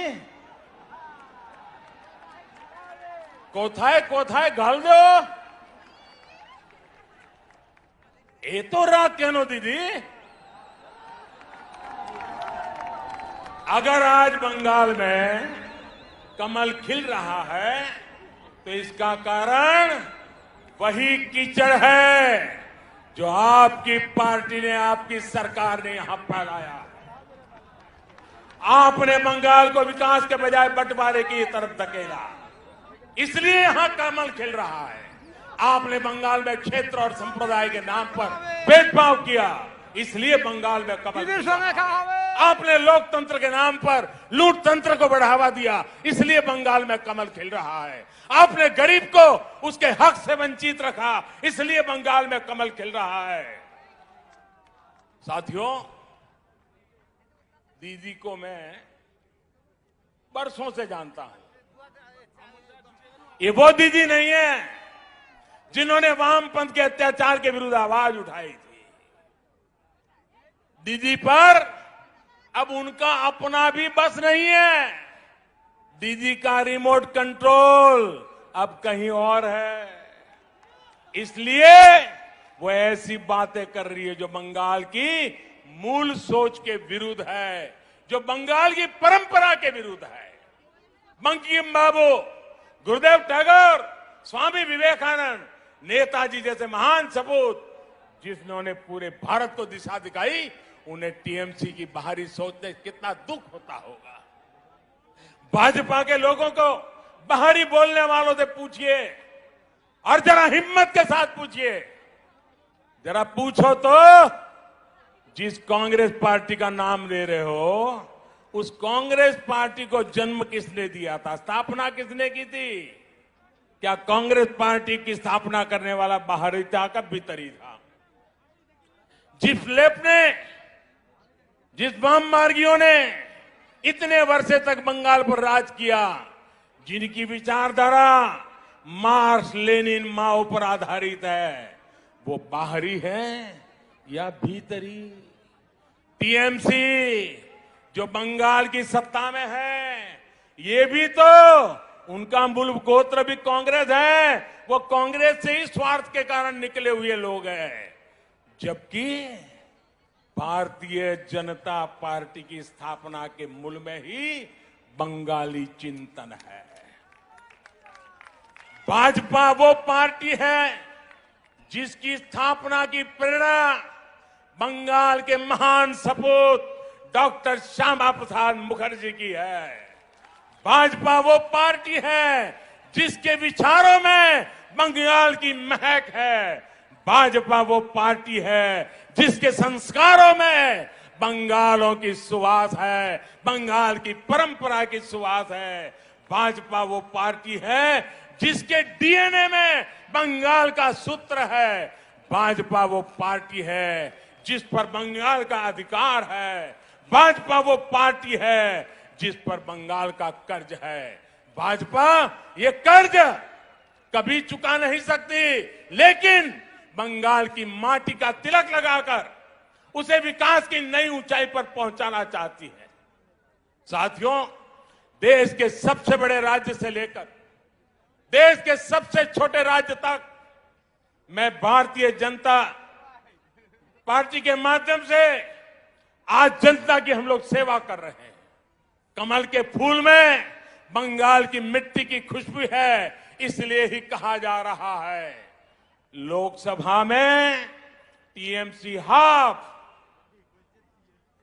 कोथाए कोथाए घाल दो, ये तो राग केनो दीदी? अगर आज बंगाल में कमल खिल रहा है तो इसका कारण वही कीचड़ है जो आपकी पार्टी ने, आपकी सरकार ने यहां फैलाया। आपने बंगाल को विकास के बजाय बंटवारे की तरफ धकेला, इसलिए यहां कमल खिल रहा है। आपने बंगाल में क्षेत्र और संप्रदाय के नाम पर भेदभाव किया, इसलिए बंगाल में कमल। आपने लोकतंत्र के नाम पर लूट तंत्र को बढ़ावा दिया, इसलिए बंगाल में कमल खिल रहा है। आपने गरीब को उसके हक से वंचित रखा, इसलिए बंगाल में कमल खिल रहा है। साथियों, दीदी को मैं बरसों से जानता हूं। ये वो दीदी नहीं है जिन्होंने वामपंथ के अत्याचार के विरुद्ध आवाज उठाई थी। दीदी पर अब उनका अपना भी बस नहीं है। दीदी का रिमोट कंट्रोल अब कहीं और है, इसलिए वो ऐसी बातें कर रही है जो बंगाल की मूल सोच के विरुद्ध है, जो बंगाल की परंपरा के विरुद्ध है। बंकिम बाबू, गुरुदेव टैगोर, स्वामी विवेकानंद, नेताजी जैसे महान सपूत जिन्होंने पूरे भारत को दिशा दिखाई, उन्हें टीएमसी की बाहरी सोचने कितना दुख होता होगा। भाजपा के लोगों को बाहरी बोलने वालों से पूछिए और जरा हिम्मत के साथ पूछिए, जरा पूछो तो जिस कांग्रेस पार्टी का नाम ले रहे हो, उस कांग्रेस पार्टी को जन्म किसने दिया था, स्थापना किसने की थी? क्या कांग्रेस पार्टी की स्थापना करने वाला बाहरी था का भीतरी था? जिस लेफ्ट ने, जिस वाम मार्गियों ने इतने वर्षे तक बंगाल पर राज किया, जिनकी विचारधारा मार्क्स लेनिन माओ पर आधारित है, वो बाहरी है या भीतरी? टीएमसी जो बंगाल की सत्ता में है, ये भी तो उनका मूल गोत्र भी कांग्रेस है, वो कांग्रेस से ही स्वार्थ के कारण निकले हुए लोग हैं। जबकि भारतीय जनता पार्टी की स्थापना के मूल में ही बंगाली चिंतन है। भाजपा वो पार्टी है जिसकी स्थापना की प्रेरणा बंगाल के महान सपूत डॉक्टर श्यामा प्रसाद मुखर्जी की है। भाजपा वो पार्टी है जिसके विचारों में बंगाल की महक है। भाजपा वो पार्टी है जिसके संस्कारों में बंगालों की सुवास है, बंगाल की परंपरा की सुवास है। भाजपा वो पार्टी है जिसके डीएनए में बंगाल का सूत्र है। भाजपा वो पार्टी है जिस पर बंगाल का अधिकार है। भाजपा वो पार्टी है जिस पर बंगाल का कर्ज है। भाजपा ये कर्ज कभी चुका नहीं सकती, लेकिन बंगाल की माटी का तिलक लगाकर उसे विकास की नई ऊंचाई पर पहुंचाना चाहती है। साथियों, देश के सबसे बड़े राज्य से लेकर देश के सबसे छोटे राज्य तक मैं भारतीय जनता पार्टी के माध्यम से आज जनता की हम लोग सेवा कर रहे हैं। कमल के फूल में बंगाल की मिट्टी की खुशबू है, इसलिए ही कहा जा रहा है लोकसभा में टीएमसी हाफ,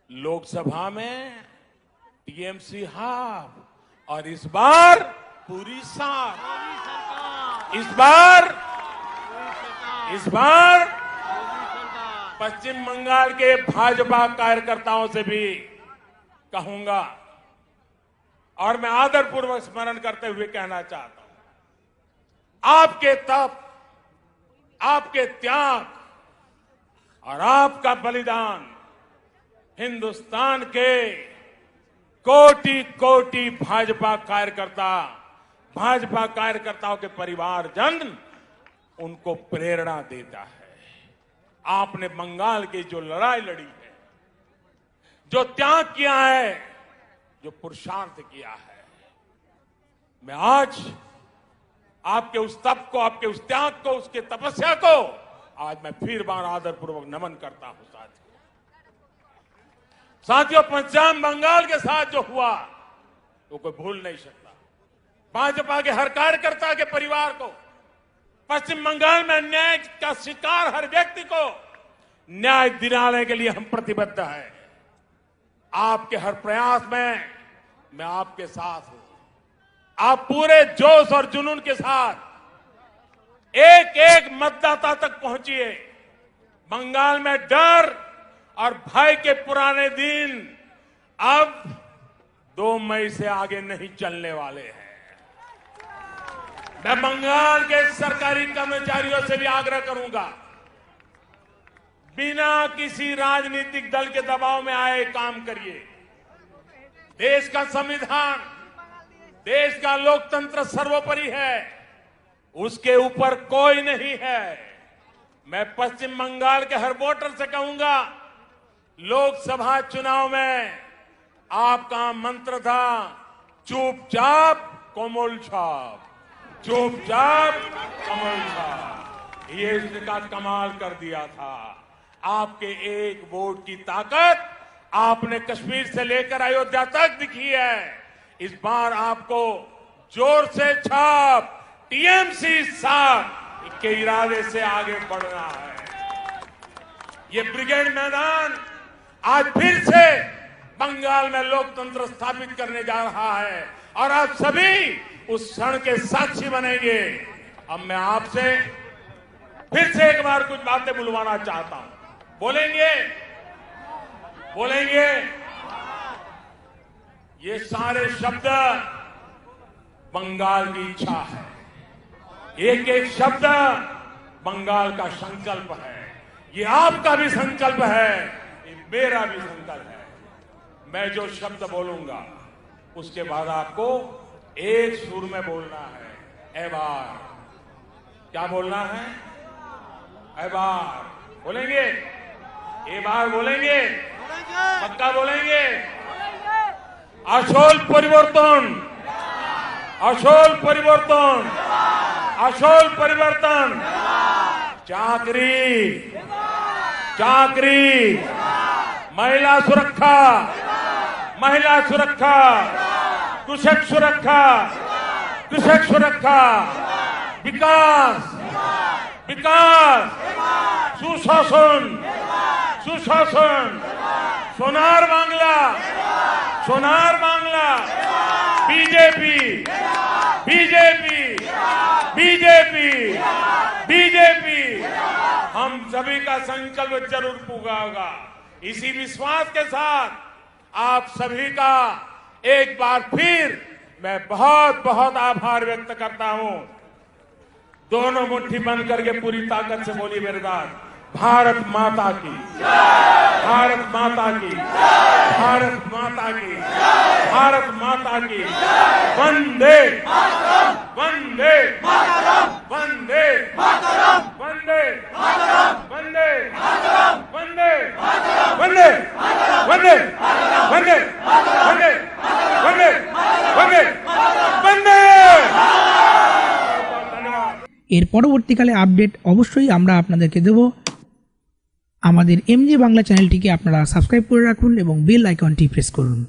लोकसभा में टीएमसी हाफ, और इस बार पूरी साफ। इस बार पश्चिम बंगाल के भाजपा कार्यकर्ताओं से भी कहूंगा और मैं आदरपूर्वक स्मरण करते हुए कहना चाहता हूं, आपके तप, आपके त्याग और आपका बलिदान हिंदुस्तान के कोटि कोटि भाजपा कार्यकर्ताओं के परिवारजन उनको प्रेरणा देता है। आपने बंगाल की जो लड़ाई लड़ी है, जो त्याग किया है, जो पुरुषार्थ किया है, मैं आज आपके उस तप को, आपके उस त्याग को, उसके तपस्या को आज मैं फिर बार आदरपूर्वक नमन करता हूं। साथियों, पश्चिम बंगाल के साथ जो हुआ वो कोई भूल नहीं सकता। भाजपा के हर कार्यकर्ता के परिवार को, पश्चिम बंगाल में अन्याय का शिकार हर व्यक्ति को न्याय दिलाने के लिए हम प्रतिबद्ध हैं। आपके हर प्रयास में मैं आपके साथ हूं। आप पूरे जोश और जुनून के साथ एक एक मतदाता तक पहुंचिए। बंगाल में डर और भय के पुराने दिन अब 2 मई से आगे नहीं चलने वाले हैं। मैं बंगाल के सरकारी कर्मचारियों से भी आग्रह करूंगा, बिना किसी राजनीतिक दल के दबाव में आए काम करिए। देश का संविधान, देश का लोकतंत्र सर्वोपरि है, उसके ऊपर कोई नहीं है। मैं पश्चिम बंगाल के हर वोटर से कहूंगा, लोकसभा चुनाव में आपका मंत्र था चुपचाप कोमल छाप, चुपचाप कोमल छाप। ये इसका कमाल कर दिया था। आपके एक वोट की ताकत आपने कश्मीर से लेकर अयोध्या तक दिखी है। इस बार आपको जोर से छाप टीएमसी 7 के इरादे से आगे बढ़ना है। ये ब्रिगेड मैदान आज फिर से बंगाल में लोकतंत्र स्थापित करने जा रहा है और आप सभी उस क्षण के साक्षी बनेंगे। अब मैं आपसे फिर से एक बार कुछ बातें बुलवाना चाहता हूं। बोलेंगे बोलेंगे ये सारे शब्द बंगाल की इच्छा है, एक एक शब्द बंगाल का संकल्प है। ये आपका भी संकल्प है, ये मेरा भी संकल्प है। मैं जो शब्द बोलूंगा उसके बाद आपको एक सुर में बोलना है। ए बार, क्या बोलना है? ए बार बोलेंगे, ए बार बोलेंगे, पक्का बोलेंगे। আসল পরিবর্তন, আসল পরিবর্তন, আসল পরিবর্তন। চাকরি, চাকরি, महिला सुरक्षा, महिला सुरक्षा, कृषक सुरक्षा, कृषक सुरक्षा, विकास, विकास, सुशासन, सुशासन, Sonar Bangla, Sonar Bangla, BJP, BJP, BJP, BJP. हम सभी का संकल्प जरूर पूरा होगा। इसी विश्वास के साथ आप सभी का एक बार फिर मैं बहुत बहुत आभार व्यक्त करता हूं। दोनों मुट्ठी बंद करके पूरी ताकत से बोलिए मेरे साथ, भारत माता की, भारत माता की, भारत माता की, भारत माता की, वंदे वंदे वंदे वंदे वंदे वंदे वंदे वंदे वंदे वंदे वंदे वंदे वंदे। এর পরবর্তীকালে আপডেট অবশ্যই আমরা আপনাদেরকে দেব। আমাদের এমজি বাংলা চ্যানেলটিকে আপনারা সাবস্ক্রাইব করে রাখুন এবং বেল আইকনটি প্রেস করুন।